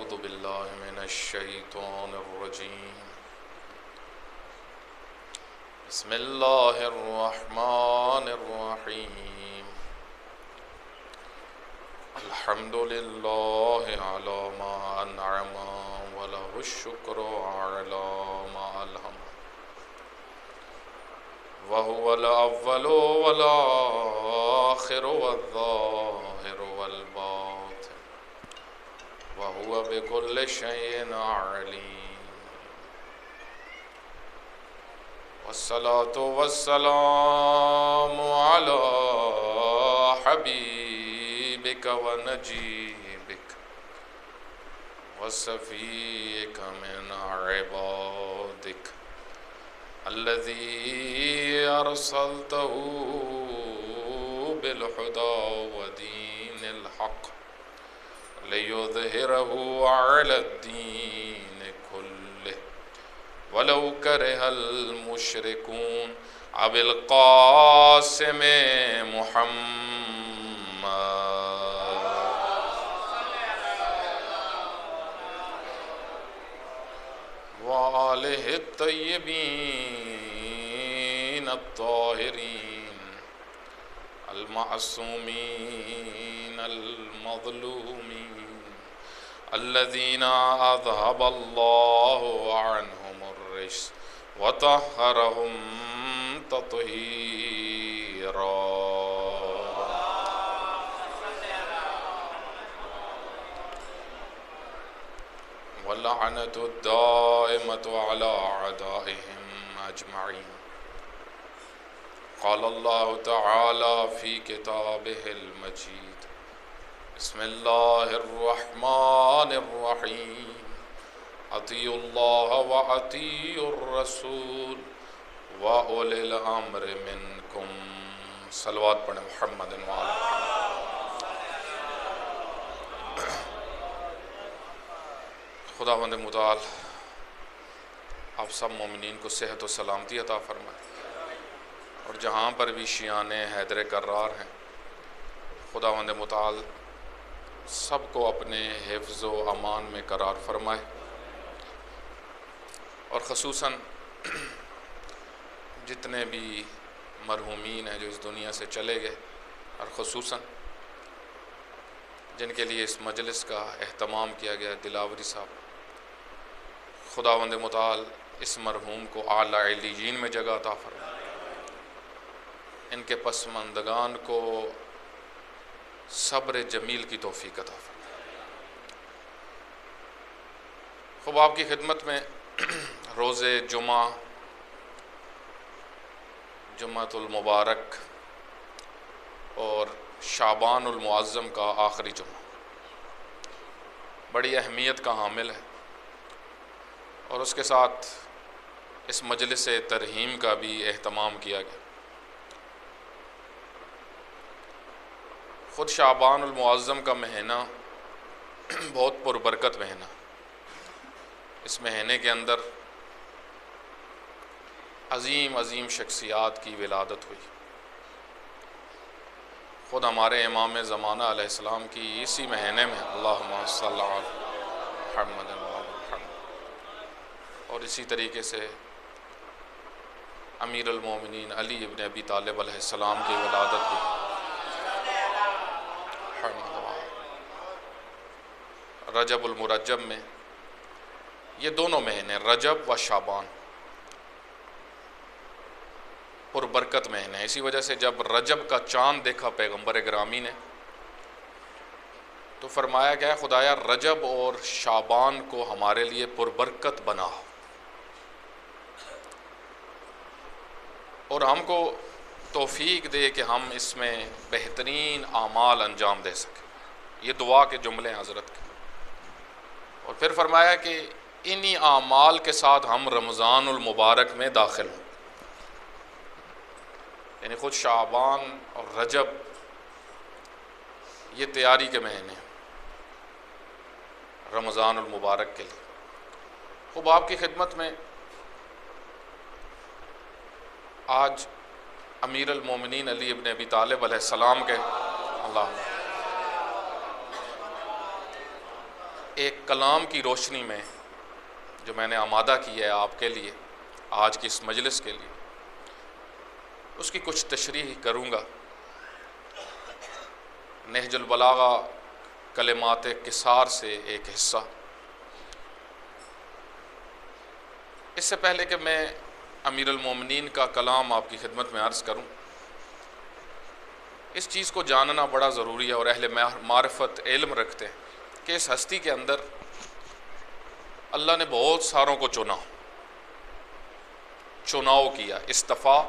أعوذ بالله من الشيطان الرجيم بسم الله الرحمن الرحيم الحمد لله على ما أنعم وله الشكر على ما ألهم وهو الأول والآخر والظاهر والباطن وهو بكل شيء عليم والصلاة والسلام على حبيبك ونجيبك وصفيك من عبادك الذي أرسلته بالهدى ودين الحق ليظهره على الدين كله ولو كره المشركون أبي القاسم محمد وآله الطيبين الطاهرين المعصومين المظلومين الذين أذهب الله عنهم الرجس وطهرهم تطهيرا واللعنة الدائمة على أعدائهم أجمعين قال الله تعالى في كتابه المجيد بسم الله الرحمن الرحيم اطیعوا اللہ واطیعوا الرسول وأولی الامر منکم صلوات پڑھیں محمد وعلی خداوند متعال آپ سب مومنین کو صحت و سلامتی عطا فرمائے اور جہاں پر بھی شیعان حیدر کرار ہیں خداوند متعال سب کو اپنے حفظ و امان میں قرار فرمائے اور خصوصاً جتنے بھی مرحومین ہیں جو اس دنیا سے چلے گئے اور خصوصاً جن کے لیے اس مجلس کا اہتمام کیا گیا دلاوری صاحب خداوند متعال اس مرحوم کو اعلیٰ علیین میں جگہ عطا فرمائے ان کے پسماندگان کو صبر جمیل کی توفیق عطا فرمائے خوب آپ کی خدمت میں روز جمعہ جمعۃ المبارک اور شعبان المعظم کا آخری جمعہ بڑی اہمیت کا حامل ہے اور اس کے ساتھ اس مجلس ترحیم کا بھی اہتمام کیا گیا خود شعبان المعظم کا مہینہ بہت پربرکت مہینہ اس مہینے کے اندر عظیم عظیم شخصیات کی ولادت ہوئی خود ہمارے امام زمانہ علیہ السلام کی اسی مہینے میں اللہم صلی علی محمد اور اسی طریقے سے امیر المومنین علی ابن ابی طالب علیہ السلام کی ولادت بھی رجب المرجب میں یہ دونوں مہینے رجب و شعبان پربرکت مہینے اسی وجہ سے جب رجب کا چاند دیکھا پیغمبر گرامی نے تو فرمایا گیا خدایا رجب اور شعبان کو ہمارے لیے پربرکت بنا اور ہم کو توفیق دے کہ ہم اس میں بہترین اعمال انجام دے سکیں یہ دعا کے جملے ہیں حضرت کے اور پھر فرمایا کہ انہی اعمال کے ساتھ ہم رمضان المبارک میں داخل ہوں یعنی خود شعبان اور رجب یہ تیاری کے مہینے رمضان المبارک کے لیے خوب آپ کی خدمت میں آج امیر المومنین علی ابن ابی طالب علیہ السلام کے اللہ ایک کلام کی روشنی میں جو میں نے آمادہ کی ہے آپ کے لیے آج کی اس مجلس کے لیے، اس کی کچھ تشریح کروں گا۔ نہج البلاغہ کلمات قصار سے ایک حصہ۔ اس سے پہلے کہ میں امیر المومنین کا کلام آپ کی خدمت میں عرض کروں، اس چیز کو جاننا بڑا ضروری ہے، اور اہل معرفت علم رکھتے ہیں کہ اس ہستی کے اندر اللہ نے بہت ساروں کو چناؤ کیا۔ استفا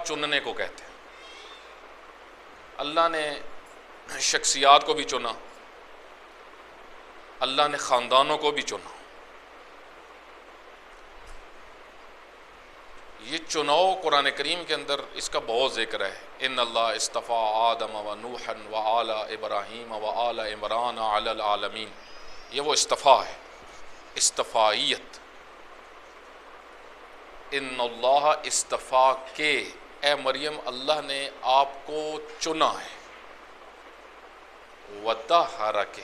چننے کو کہتے ہیں۔ اللہ نے شخصیات کو بھی چنا، اللہ نے خاندانوں کو بھی چنا۔ یہ چناؤ قرآن کریم کے اندر اس کا بہت ذکر ہے۔ ان اللہ اصطفیٰ آدم و نوحا و آل ابراہیم و آل عمران علی العالمین۔ یہ وہ استفاء ہے، استفائیت۔ ان اللہ اصطفیٰ کے، اے مریم اللہ نے آپ کو چنا ہے۔ وطہرک،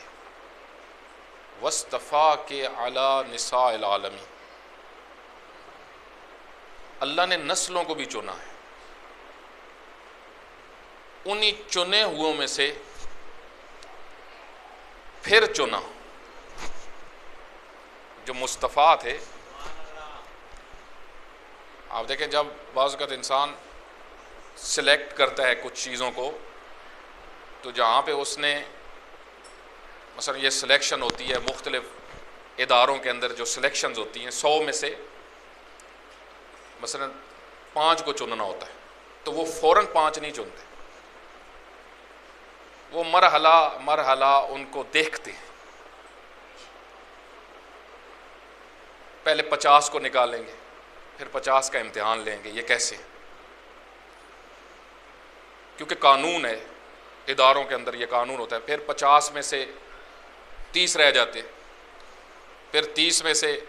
واصطفاک علی نساء العالمین، اللہ نے نسلوں کو بھی چنا ہے۔ انہی چنے ہوئوں میں سے پھر چنا جو مصطفیٰ تھے۔ آپ دیکھیں جب بعض اوقات انسان سلیکٹ کرتا ہے کچھ چیزوں کو، تو جہاں پہ اس نے مثلا یہ سلیکشن ہوتی ہے مختلف اداروں کے اندر، جو سلیکشنز ہوتی ہیں 100 میں سے مثلا 5 کو چننا ہوتا ہے، تو وہ فوراً 5 نہیں چنتے، وہ مرحلہ ان کو دیکھتے ہیں۔ پہلے 50 کو نکالیں گے، پھر 50 کا امتحان لیں گے۔ یہ کیسے؟ کیونکہ قانون ہے اداروں کے اندر، یہ قانون ہوتا ہے۔ پھر 50 میں سے 30 رہ جاتے ہیں، پھر 30 میں سے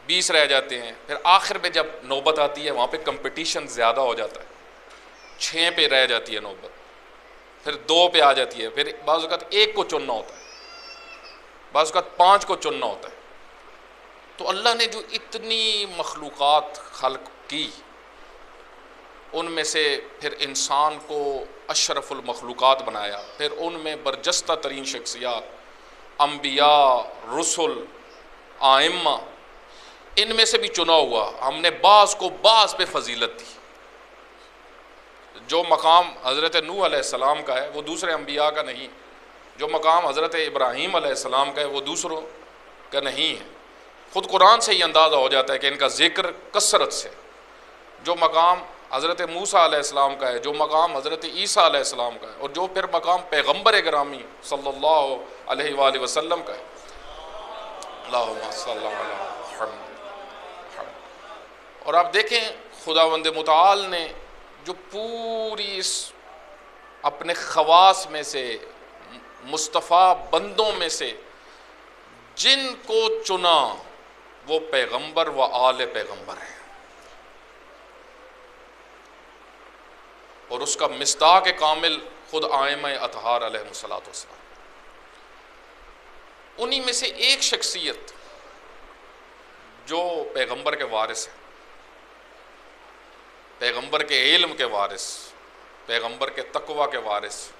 20 رہ جاتے ہیں، پھر آخر میں جب نوبت آتی ہے وہاں پہ کمپٹیشن زیادہ ہو جاتا ہے، 6 پہ رہ جاتی ہے نوبت، پھر 2 پہ آ جاتی ہے، پھر بعض اوقات 1 کو چننا ہوتا ہے، بعض اوقات 5 کو چننا ہوتا ہے۔ تو اللہ نے جو اتنی مخلوقات خلق کی، ان میں سے پھر انسان کو اشرف المخلوقات بنایا، پھر ان میں برجستہ ترین شخصیات انبیاء، رسل، آئمہ، ان میں سے بھی چنا ہوا۔ ہم نے بعض کو بعض پہ فضیلت دی۔ جو مقام حضرت نوح علیہ السلام کا ہے وہ دوسرے انبیاء کا نہیں، جو مقام حضرت ابراہیم علیہ السلام کا ہے وہ دوسروں کا نہیں ہے۔ خود قرآن سے ہی اندازہ ہو جاتا ہے کہ ان کا ذکر کثرت سے۔ جو مقام حضرت موسیٰ علیہ السلام کا ہے، جو مقام حضرت عیسیٰ علیہ السلام کا ہے، اور جو پھر مقام پیغمبر گرامی صلی اللہ علیہ وآلہ وسلم کا ہے۔ اللہم صلی علی محمد۔ اور آپ دیکھیں خداوند متعال نے جو پوری اس اپنے خواص میں سے، مصطفیٰ بندوں میں سے جن کو چنا، وہ پیغمبر و آل پیغمبر ہیں، اور اس کا مصداق کامل خود ائمہ اطہار علیہ الصلوۃ والسلام۔ انہی میں سے ایک شخصیت جو پیغمبر کے وارث ہیں، پیغمبر کے علم کے وارث، پیغمبر کے تقوی کے وارث،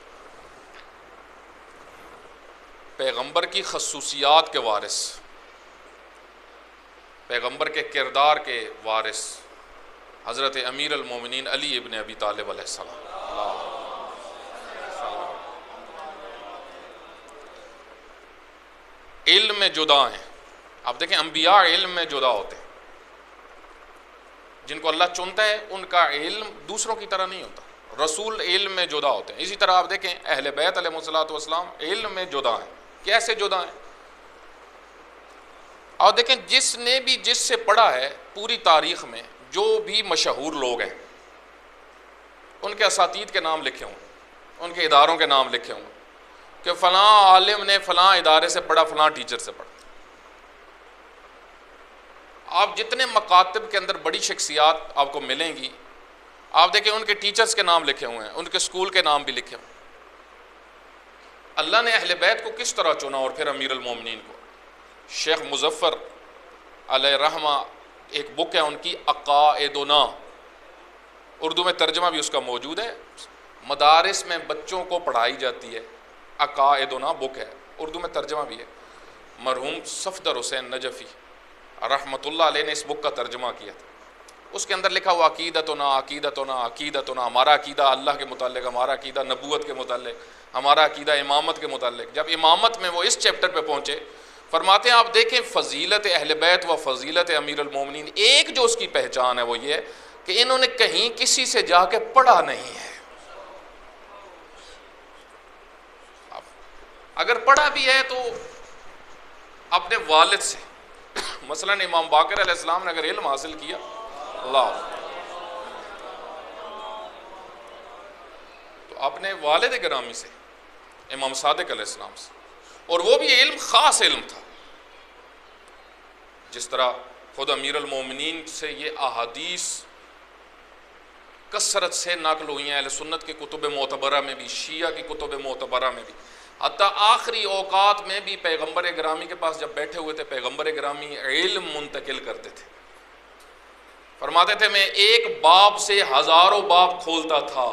پیغمبر کی خصوصیات کے وارث، پیغمبر کے کردار کے وارث، حضرت امیر المومنین علی ابن ابی طالب علیہ السلام۔ علم میں جدا ہیں۔ آپ دیکھیں انبیاء علم میں جدا ہوتے ہیں، جن کو اللہ چنتا ہے ان کا علم دوسروں کی طرح نہیں ہوتا۔ رسول علم میں جدا ہوتے ہیں۔ اسی طرح آپ دیکھیں اہل بیت علیہ الصلوۃ والسلام علم میں جدا ہیں۔ کیسے جدا ہیں؟ اور دیکھیں جس نے بھی جس سے پڑھا ہے پوری تاریخ میں، جو بھی مشہور لوگ ہیں ان کے اساتید کے نام لکھے ہوں، ان کے اداروں کے نام لکھے ہوں کہ فلاں عالم نے فلاں ادارے سے پڑھا، فلاں ٹیچر سے پڑھا۔ آپ جتنے مکاتب کے اندر بڑی شخصیات آپ کو ملیں گی، آپ دیکھیں ان کے ٹیچرز کے نام لکھے ہوئے ہیں، ان کے اسکول کے نام بھی لکھے ہوئے ہیں۔ اللہ نے اہل بیت کو کس طرح چنا اور پھر امیر المومنین کو؟ شیخ مظفر علیہ رحمہ ایک بک ہے ان کی عقائدنا، اردو میں ترجمہ بھی اس کا موجود ہے، مدارس میں بچوں کو پڑھائی جاتی ہے، عقائدنا بک ہے، اردو میں ترجمہ بھی ہے۔ مرحوم صفدر حسین نجفی رحمۃ اللہ علیہ نے اس بک کا ترجمہ کیا تھا، اس کے اندر لکھا ہوا عقیدتنا عقیدتنا عقیدتنا، ہمارا عقیدہ اللہ کے متعلق، ہمارا عقیدہ نبوت کے متعلق، ہمارا عقیدہ امامت کے متعلق۔ جب امامت میں وہ اس چیپٹر پہ پہنچے، فرماتے ہیں آپ دیکھیں فضیلت اہل بیت و فضیلت امیر المومنین، ایک جو اس کی پہچان ہے وہ یہ ہے کہ انہوں نے کہیں کسی سے جا کے پڑھا نہیں ہے، اگر پڑھا بھی ہے تو اپنے والد سے، مثلا امام باقر علیہ السلام نے اگر علم حاصل کیا اللہ تو اپنے والد گرامی سے، امام صادق علیہ السلام سے، اور وہ بھی علم خاص علم تھا۔ جس طرح خود امیر المومنین سے یہ احادیث کثرت سے نقل ہوئی ہیں اہل سنت کے کتب معتبرہ میں بھی، شیعہ کی کتب معتبرہ میں بھی، حتیٰ آخری اوقات میں بھی پیغمبر گرامی کے پاس جب بیٹھے ہوئے تھے، پیغمبر گرامی علم منتقل کرتے تھے، فرماتے تھے میں ایک باب سے ہزاروں باب کھولتا تھا،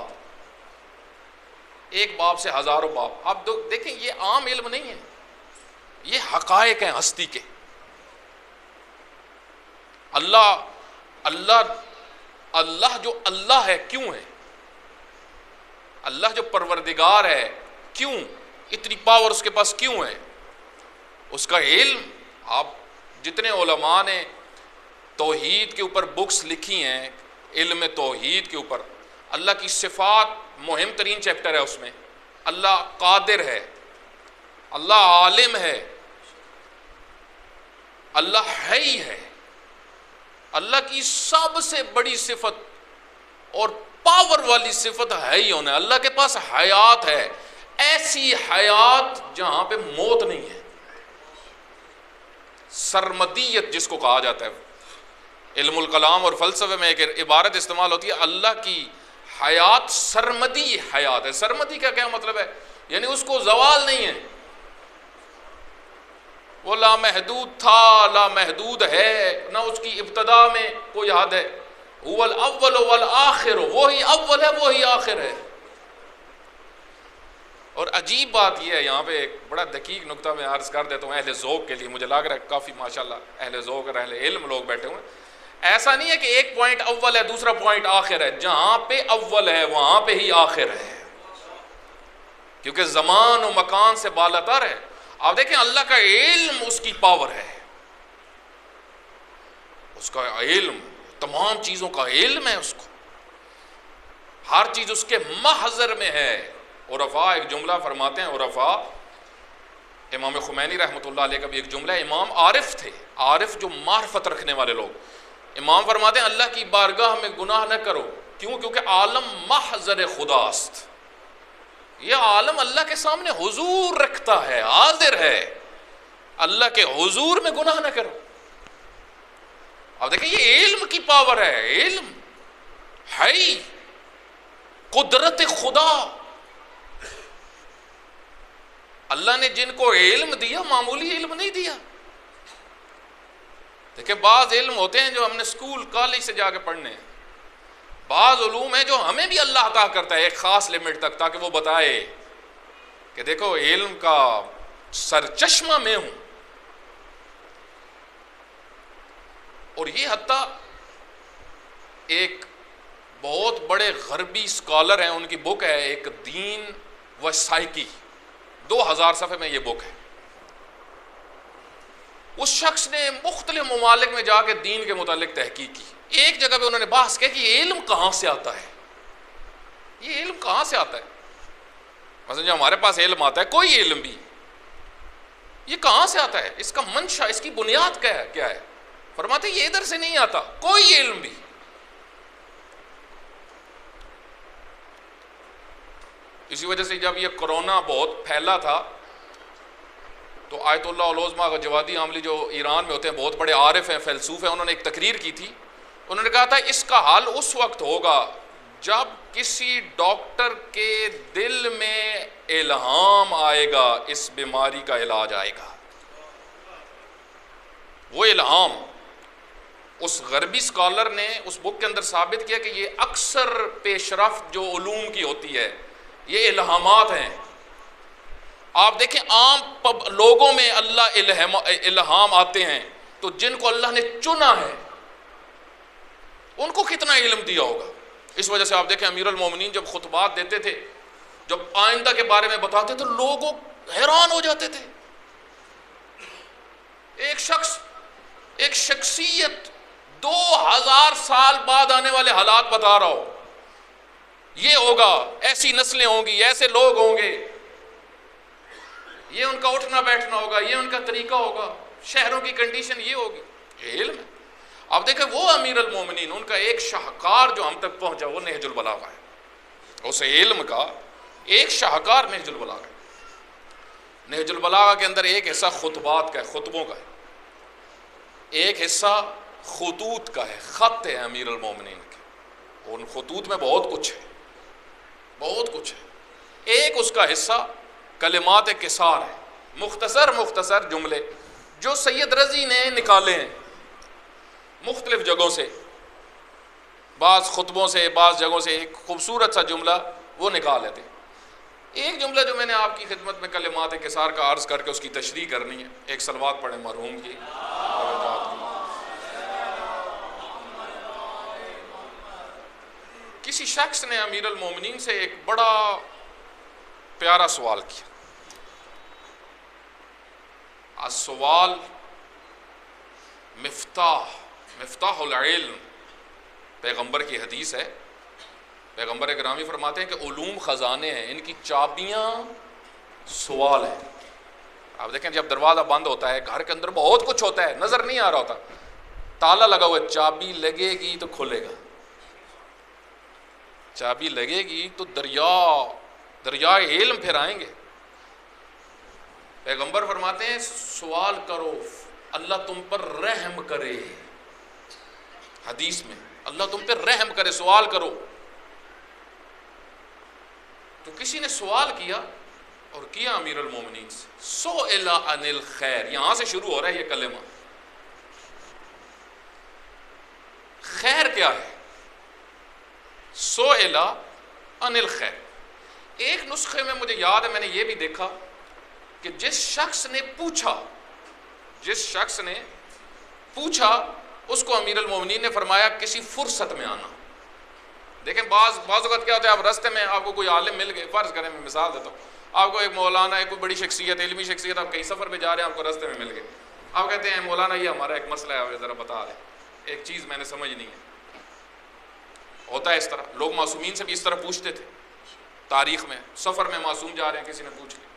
ایک باب سے ہزاروں باب۔ اب دیکھیں یہ عام علم نہیں ہے، یہ حقائق ہیں ہستی کے۔ اللہ جو اللہ ہے کیوں ہے، اللہ جو پروردگار ہے کیوں، اتنی پاور اس کے پاس کیوں ہے، اس کا علم۔ آپ جتنے علماء نے توحید کے اوپر بکس لکھی ہیں، علم توحید کے اوپر، اللہ کی صفات مہم ترین چیپٹر ہے اس میں، اللہ قادر ہے، اللہ عالم ہے، اللہ حی ہے، اللہ کی سب سے بڑی صفت اور پاور والی صفت حی ہونا ہے، اللہ کے پاس حیات ہے، ایسی حیات جہاں پہ موت نہیں ہے، سرمدیت جس کو کہا جاتا ہے۔ علم الکلام اور فلسفے میں ایک عبارت استعمال ہوتی ہے، اللہ کی حیات سرمدی حیات ہے۔ سرمدی کا کیا مطلب ہے؟ یعنی اس کو زوال نہیں ہے، وہ لامحدود تھا، لامحدود ہے، نہ اس کی ابتدا میں کوئی حد ہے۔ هو الاول والآخر، وہی اول ہے وہی آخر ہے۔ اور عجیب بات یہ ہے، یہاں پہ ایک بڑا دقیق نقطہ میں عرض کر دیتا ہوں اہل ذوق کے لیے، مجھے لگ رہا ہے کافی ماشاءاللہ اہل ذوق اور اہل علم لوگ بیٹھے ہوئے ہیں۔ ایسا نہیں ہے کہ ایک پوائنٹ اول ہے دوسرا پوائنٹ آخر ہے، جہاں پہ اول ہے وہاں پہ ہی آخر ہے، کیونکہ زمان و مکان سے بالاتر ہے۔ آپ دیکھیں اللہ کا علم، اس کی پاور ہے، اس کا علم تمام چیزوں کا علم ہے، اس کو ہر چیز اس کے محضر میں ہے۔ عرفاء ایک جملہ فرماتے ہیں، عرفاء امام خمینی رحمۃ اللہ علیہ کا بھی ایک جملہ ہے، امام عارف تھے، عارف جو معرفت رکھنے والے لوگ، امام فرماتے ہیں اللہ کی بارگاہ میں گناہ نہ کرو، کیوں؟ کیونکہ عالم محضر خداست، یہ عالم اللہ کے سامنے حضور رکھتا ہے، حاضر ہے، اللہ کے حضور میں گناہ نہ کرو۔ اب دیکھیں یہ علم کی پاور ہے، علم ہے، قدرت خدا۔ اللہ نے جن کو علم دیا معمولی علم نہیں دیا۔ دیکھیں بعض علم ہوتے ہیں جو ہم نے اسکول کالج سے جا کے پڑھنے ہیں، بعض علوم ہیں جو ہمیں بھی اللہ عطا کرتا ہے ایک خاص لمٹ تک، تاکہ وہ بتائے کہ دیکھو علم کا سرچشمہ میں ہوں۔ اور یہ حتیٰ ایک بہت بڑے غربی اسکالر ہیں، ان کی بک ہے ایک دین و سائیکی، 2000 صفحے میں یہ بک ہے۔ اس شخص نے مختلف ممالک میں جا کے دین کے متعلق تحقیق کی، ایک جگہ پہ انہوں نے بحث کی کہ یہ علم کہاں سے آتا ہے، یہ علم کہاں سے آتا ہے، مثلا جو ہمارے پاس علم آتا ہے کوئی علم بھی، یہ کہاں سے آتا ہے، اس کا منشا، اس کی بنیاد کیا ہے؟ فرماتے یہ ادھر سے نہیں آتا کوئی علم بھی۔ اسی وجہ سے جب یہ کرونا بہت پھیلا تھا تو آیت اللہ العظمیٰ جوادی عاملی جو ایران میں ہوتے ہیں، بہت بڑے عارف ہیں، فیلسوف ہیں، انہوں نے ایک تقریر کی تھی، انہوں نے کہا تھا اس کا حل اس وقت ہوگا جب کسی ڈاکٹر کے دل میں الہام آئے گا اس بیماری کا علاج آئے گا، وہ الہام اس غربی اسکالر نے اس بک کے اندر ثابت کیا کہ یہ اکثر پیش رفت جو علوم کی ہوتی ہے یہ الہامات ہیں۔ آپ دیکھیں عام لوگوں میں اللہ الہام آتے ہیں، تو جن کو اللہ نے چنا ہے ان کو کتنا علم دیا ہوگا۔ اس وجہ سے آپ دیکھیں امیر المومنین جب خطبات دیتے تھے، جب آئندہ کے بارے میں بتاتے تو لوگ حیران ہو جاتے تھے۔ ایک شخص، ایک شخصیت 2000 سال بعد آنے والے حالات بتا رہا ہو، یہ ہوگا، ایسی نسلیں ہوں گی، ایسے لوگ ہوں گے، یہ ان کا اٹھنا بیٹھنا ہوگا، یہ ان کا طریقہ ہوگا، شہروں کی کنڈیشن یہ ہوگی، یہ علم ہے۔ اب دیکھیں وہ امیر المومنین، ان کا ایک شاہکار جو ہم تک پہنچا وہ نہج البلاغہ ہے، اس علم کا ایک شاہکار نہج البلاغہ ہے۔ نہج البلاغہ کے اندر ایک حصہ خطبات کا ہے، خطبوں کا ہے، ایک حصہ خطوط کا ہے، خط ہے امیر المومنین کے، ان خطوط میں بہت کچھ ہے، بہت کچھ ہے۔ ایک اس کا حصہ کلمات قصار ہے، مختصر جملے جو سید رضی نے نکالے ہیں مختلف جگہوں سے، بعض خطبوں سے، بعض جگہوں سے ایک خوبصورت سا جملہ وہ نکال لیتے۔ ایک جملہ جو میں نے آپ کی خدمت میں کلمات قصار کا عرض کر کے اس کی تشریح کرنی ہے، ایک صلوات پڑھیں مرحوم کی درجات کی۔ کسی شخص نے امیر المومنین سے ایک بڑا پیارا سوال کیا۔ السوال مفتاح العلم، پیغمبر کی حدیث ہے، پیغمبر گرامی فرماتے ہیں کہ علوم خزانے ہیں، ان کی چابیاں سوال ہیں۔ آپ دیکھیں جب دروازہ بند ہوتا ہے، گھر کے اندر بہت کچھ ہوتا ہے، نظر نہیں آ رہا ہوتا، تالا لگا ہوا ہے، چابی لگے گی تو کھلے گا، چابی لگے گی تو دریائے علم پھر آئیں گے۔ پیغمبر فرماتے ہیں سوال کرو، اللہ تم پر رحم کرے، حدیث میں اللہ تم پر رحم کرے، سوال کرو۔ تو کسی نے سوال کیا اور کیا امیر المومنین سے، سئل عن الخیر، یہاں سے شروع ہو رہا ہے یہ کلمہ۔ خیر کیا ہے؟ سئل عن الخیر۔ ایک نسخے میں مجھے یاد ہے، میں نے یہ بھی دیکھا کہ جس شخص نے پوچھا اس کو امیر المومنین نے فرمایا کسی فرصت میں آنا۔ دیکھیں بعض اوقات کیا ہوتا ہے، آپ راستے میں آپ کو کوئی عالم مل گئے، فرض کریں میں مثال دیتا ہوں، آپ کو ایک مولانا ہے، کوئی بڑی شخصیت، علمی شخصیت، آپ کئی سفر پہ جا رہے ہیں، آپ کو راستے میں مل گئے، آپ کہتے ہیں مولانا یہ ہمارا ایک مسئلہ ہے، ذرا بتا دیں، ایک چیز میں نے سمجھ نہیں ہے۔ ہوتا ہے اس طرح، لوگ معصومین سے بھی اس طرح پوچھتے تھے تاریخ میں، سفر میں معصوم جا رہے ہیں، کسی نے پوچھ لیا۔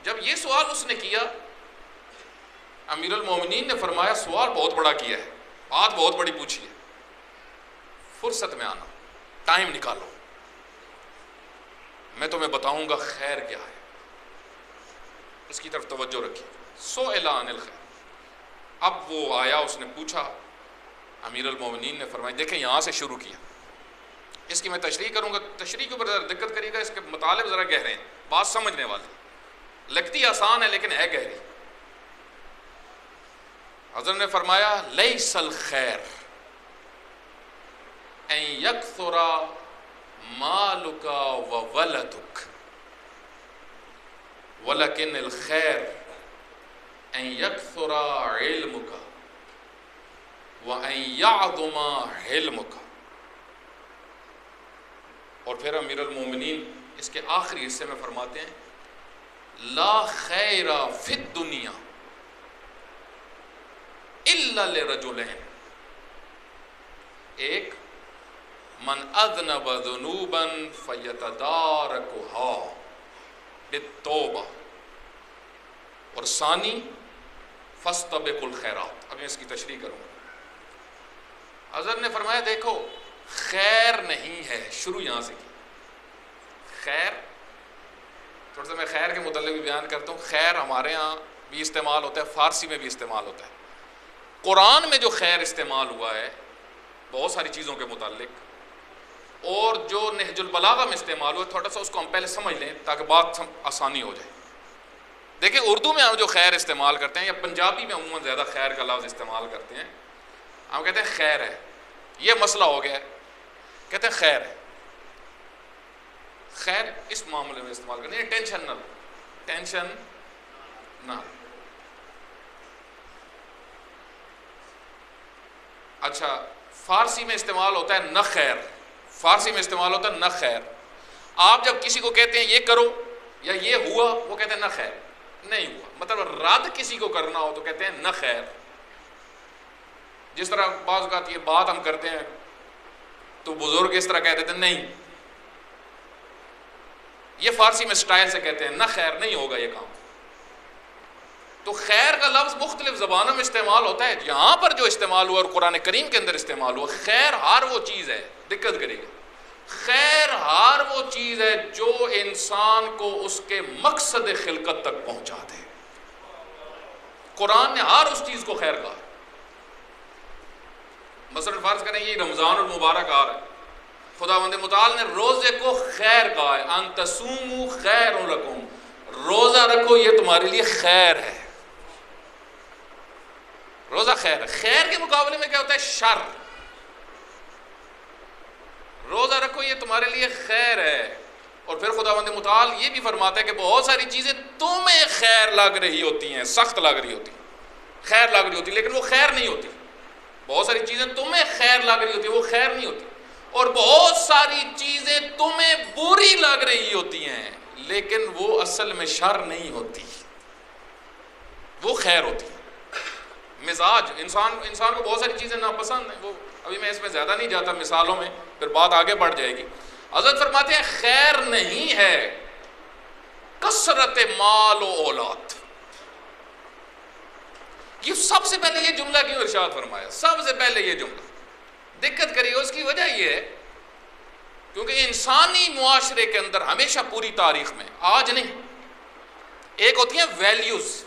جب یہ سوال اس نے کیا، امیر المومنین نے فرمایا سوال بہت بڑا کیا ہے، بات بہت بڑی پوچھی ہے، فرصت میں آنا، ٹائم نکالو، میں تمہیں بتاؤں گا خیر کیا ہے، اس کی طرف توجہ رکھیے۔ سئل عن الخیر۔ اب وہ آیا، اس نے پوچھا، امیر المومنین نے فرمایا، دیکھیں یہاں سے شروع کیا، اس کی میں تشریح کروں گا، تشریح کے اوپر ذرا دقت کریے گا، اس کے مطالب ذرا گہرے ہیں، بات سمجھنے والی، لگتی آسان ہے لیکن ہے گہری۔ حضرت نے فرمایا لیس الخیر ان یکثر مالک و ولدک ولکن الخیر ان یکثر علمک و ان یعظم حلمک۔ اور پھر امیر المومنین اس کے آخری حصے میں فرماتے ہیں لا خیر فی الدنیا الا لرجلین، ایک من اذنب ذنوبا فیتدارکها بالتوبہ، اور ثانی فاستبقوا الخیرات۔ اب میں اس کی تشریح کروں گا۔ حضرت نے فرمایا دیکھو خیر نہیں ہے، شروع یہاں سے کی، خیر تھوڑا سا میں خیر کے متعلق بھی بیان کرتا ہوں۔ خیر ہمارے ہاں بھی استعمال ہوتا ہے، فارسی میں بھی استعمال ہوتا ہے۔ قرآن میں جو خیر استعمال ہوا ہے بہت ساری چیزوں کے متعلق، اور جو نہج البلاغہ میں استعمال ہوا تھوڑا سا اس کو ہم پہلے سمجھ لیں تاکہ بات آسانی ہو جائے. دیکھیں اردو میں ہم جو خیر استعمال کرتے ہیں یا پنجابی میں عموماً زیادہ خیر کا لفظ استعمال کرتے ہیں. ہم کہتے ہیں خیر ہے, یہ مسئلہ ہو گیا ہے, کہتے ہیں خیر ہے. خیر اس معاملے میں استعمال کرتے ہیں, ٹینشن نہ. اچھا فارسی میں استعمال ہوتا ہے نہ خیر, فارسی میں استعمال ہوتا ہے نہ خیر. آپ جب کسی کو کہتے ہیں یہ کرو یا یہ ہوا, وہ کہتے ہیں نہ خیر, نہیں ہوا. مطلب رد کسی کو کرنا ہو تو کہتے ہیں نہ خیر. جس طرح بعض اوقات یہ بات ہم کرتے ہیں تو بزرگ اس طرح کہتے تھے نہیں, یہ فارسی میں سٹائل سے کہتے ہیں نہ خیر, نہیں ہوگا یہ کام. تو خیر کا لفظ مختلف زبانوں میں استعمال ہوتا ہے. یہاں پر جو استعمال ہوا اور قرآن کریم کے اندر استعمال ہوا, خیر ہر وہ چیز ہے, دقت کرے گا, خیر ہر وہ چیز ہے جو انسان کو اس کے مقصد خلقت تک پہنچا دے. قرآن نے ہر اس چیز کو خیر کہا. مثلا فرض کریں یہ رمضان المبارک آ رہا ہے, خداوند متعال نے روزے کو خیر کہا ہے, ان تصوموا خیر لکم, روزہ رکھو یہ تمہارے لیے خیر ہے. روزہ خیر ہے. خیر کے مقابلے میں کیا ہوتا ہے؟ شر. روزہ رکھو یہ تمہارے لیے خیر ہے. اور پھر خداوند متعال یہ بھی فرماتا ہے کہ بہت ساری چیزیں تمہیں خیر لگ رہی ہوتی ہیں, سخت لگ رہی ہوتی ہیں, خیر لگ رہی ہوتی, لیکن وہ خیر نہیں ہوتی. بہت ساری چیزیں تمہیں خیر لگ رہی ہوتی ہیں, وہ خیر نہیں ہوتی. اور بہت ساری چیزیں تمہیں بری لگ رہی ہوتی ہیں, لیکن وہ اصل میں شر نہیں ہوتی, وہ خیر ہوتی ہے. مزاج انسان کو بہت ساری چیزیں ناپسند ہیں, وہ ابھی میں اس میں زیادہ نہیں جاتا مثالوں میں, پھر بات آگے بڑھ جائے گی. حضرت فرماتے ہیں خیر نہیں ہے کثرت مال و اولاد. یہ سب سے پہلے یہ جملہ کیوں ارشاد فرمایا؟ سب سے پہلے یہ جملہ دقت کریے. اس کی وجہ یہ ہے کیونکہ انسانی معاشرے کے اندر ہمیشہ پوری تاریخ میں, آج نہیں, ایک ہوتی ہیں ویلیوز,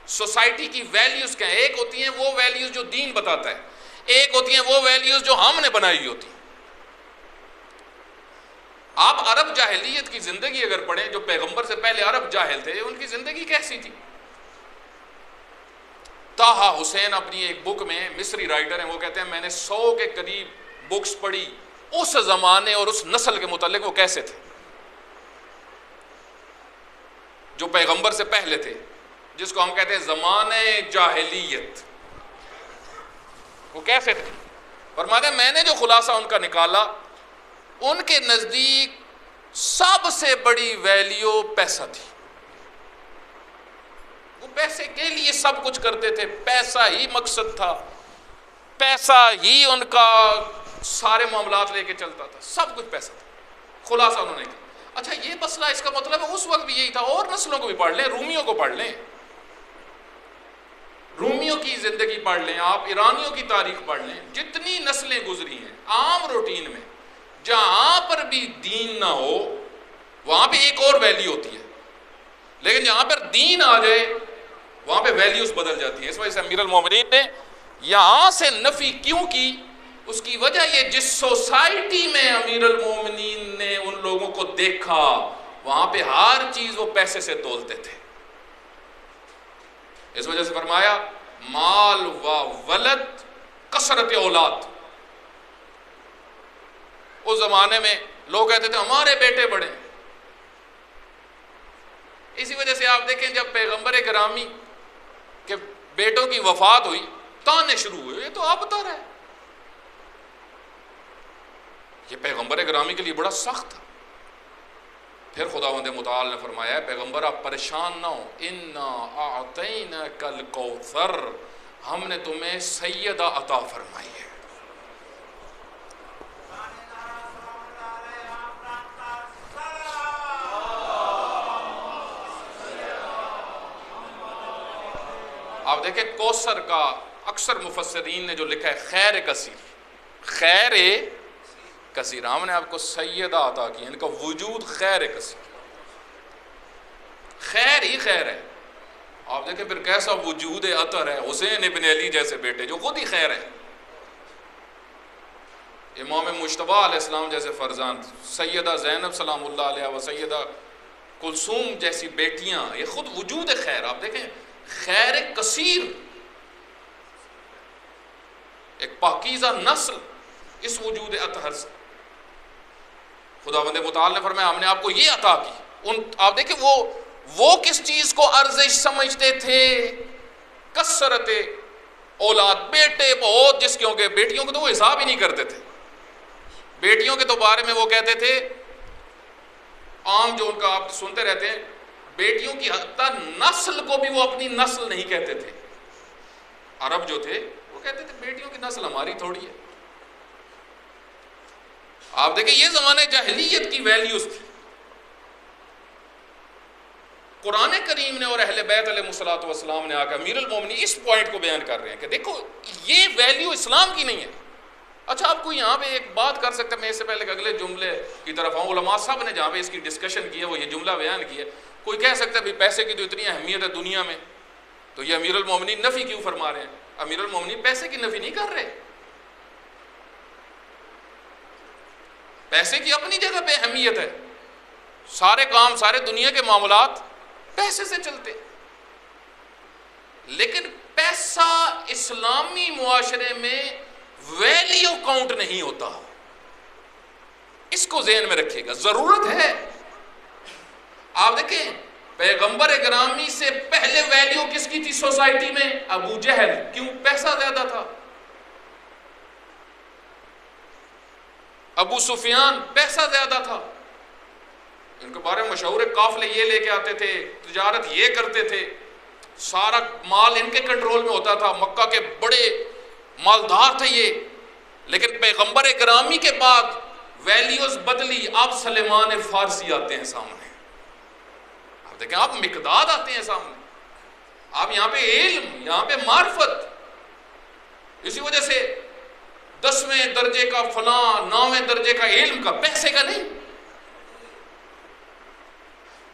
سوسائٹی کی ویلیوز کیا ہیں. ایک ہوتی ہیں وہ ویلیوز جو دین بتاتا ہے, ایک ہوتی ہیں وہ ویلیوز جو ہم نے بنائی ہوئی ہوتی ہیں. آپ عرب جاہلیت کی زندگی اگر پڑھیں, جو پیغمبر سے پہلے عرب جاہل تھے, ان کی زندگی کیسی تھی. طاہا حسین اپنی ایک بک میں, مصری رائٹر ہیں, وہ کہتے ہیں میں نے 100 کے قریب بکس پڑھی اس زمانے اور اس نسل کے متعلق وہ کیسے تھے جو پیغمبر سے پہلے تھے, جس کو ہم کہتے ہیں زمانے جاہلیت, وہ کیسے تھے. فرماتے ہیں میں نے جو خلاصہ ان کا نکالا, ان کے نزدیک سب سے بڑی ویلیو پیسہ تھی. وہ پیسے کے لیے سب کچھ کرتے تھے, پیسہ ہی مقصد تھا, پیسہ ہی ان کا سارے معاملات لے کے چلتا تھا, سب کچھ پیسہ تھا. خلاصہ انہوں نے کہا. اچھا یہ مسئلہ, اس کا مطلب ہے اس وقت بھی یہی تھا, اور نسلوں کو بھی پڑھ لیں, رومیوں کو پڑھ لیں, رومیوں کی زندگی پڑھ لیں آپ, ایرانیوں کی تاریخ پڑھ لیں, جتنی نسلیں گزری ہیں عام روٹین میں, جہاں پر بھی دین نہ ہو وہاں پہ ایک اور ویلیو ہوتی ہے, لیکن جہاں پر دین آ جائے وہاں پہ ویلیوز بدل جاتی ہیں. اس وجہ سے امیر المومنین نے یہاں سے نفی کیوں کی؟ اس کی وجہ یہ, جس سوسائٹی میں امیر المومنین نے ان لوگوں کو دیکھا وہاں پہ ہر چیز وہ پیسے سے تولتے تھے. اس وجہ سے فرمایا مال و ولد کثرت اولاد. اس زمانے میں لوگ کہتے تھے ہمارے بیٹے بڑے. اسی وجہ سے آپ دیکھیں جب پیغمبر گرامی کے بیٹوں کی وفات ہوئی, تانے شروع ہوئے, یہ تو آپ بتا رہے ہیں. یہ پیغمبر گرامی کے لیے بڑا سخت تھا. پھر خداوند متعال نے فرمایا پیغمبر آپ پریشان نہ ہو, انا اعطیناک الکوثر, ہم نے تمہیں سیدہ عطا فرمائی ہے. آپ دیکھیں کوثر کا اکثر مفسرین نے جو لکھا ہے خیر کثیر, خیر کثیر, ہم نے آپ کو سیدہ عطا کی, ان کا وجود خیر کثیر, خیر ہی خیر ہے. آپ دیکھیں پھر کیسا وجود عطر ہے, حسین ابن علی جیسے بیٹے جو خود ہی خیر ہے. امام مجتبیٰ علیہ السلام جیسے فرزند، سیدہ زینب سلام اللہ علیہ و سیدہ کلثوم جیسی بیٹیاں، یہ خود وجود خیر. آپ دیکھیں خیر کثیر، ایک پاکیزہ نسل اس وجود اطہر سے. خداوند متعال نے فرمایا ہم نے آپ کو یہ عطا کی. آپ دیکھیں وہ کس چیز کو ارزش سمجھتے تھے؟ کثرت اولاد، بیٹے بہت، جس کیونکہ بیٹیوں کو تو وہ حساب ہی نہیں کرتے تھے. بیٹیوں کے تو بارے میں وہ کہتے تھے، عام جو ان کا آپ سنتے رہتے ہیں، بیٹیوں کی حتیٰ نسل کو بھی وہ اپنی نسل نہیں کہتے تھے. عرب جو تھے وہ کہتے تھے بیٹیوں کی نسل ہماری تھوڑی ہے. آپ دیکھیں یہ زمانے جاہلیت کی ویلیوز تھی. قرآن کریم نے اور اہل بیت علیہ الصلوۃ والسلام نے آ کر امیر المومنین اس پوائنٹ کو بیان کر رہے ہیں کہ دیکھو یہ ویلیو اسلام کی نہیں ہے. اچھا آپ کو یہاں پہ ایک بات کر سکتے ہیں، میں اس سے پہلے کہ اگلے جملے کی طرف آؤں، علماء صاحب نے جہاں پہ اس کی ڈسکشن کی ہے وہ یہ جملہ بیان کیا ہے. کوئی کہہ سکتا ہے بھی پیسے کی تو اتنی اہمیت ہے دنیا میں، تو یہ امیر المومنین نفی کیوں فرما رہے ہیں؟ امیر المومنین پیسے کی نفی نہیں کر رہے. پیسے کی اپنی جگہ پہ اہمیت ہے، سارے کام، سارے دنیا کے معاملات پیسے سے چلتے. لیکن پیسہ اسلامی معاشرے میں ویلیو کاؤنٹ نہیں ہوتا. اس کو ذہن میں رکھیے گا، ضرورت ہے. آپ دیکھیں پیغمبر گرامی سے پہلے ویلیو کس کی تھی سوسائٹی میں؟ ابو جہل. کیوں؟ پیسہ زیادہ تھا. ابو سفیان، پیسہ زیادہ تھا. ان کے بارے میں مشہور قافلے یہ لے کے آتے تھے، تجارت یہ کرتے تھے، سارا مال ان کے کنٹرول میں ہوتا تھا، مکہ کے بڑے مالدار تھے یہ. لیکن پیغمبر گرامی کے بعد ویلیوز بدلی. آپ سلیمان فارسی آتے ہیں سامنے، آپ دیکھیں آپ مقداد آتے ہیں سامنے. آپ یہاں پہ علم، یہاں پہ معرفت. اسی وجہ سے 10ویں درجے کا فلاں، 9ویں درجے کا علم کا، پیسے کا نہیں.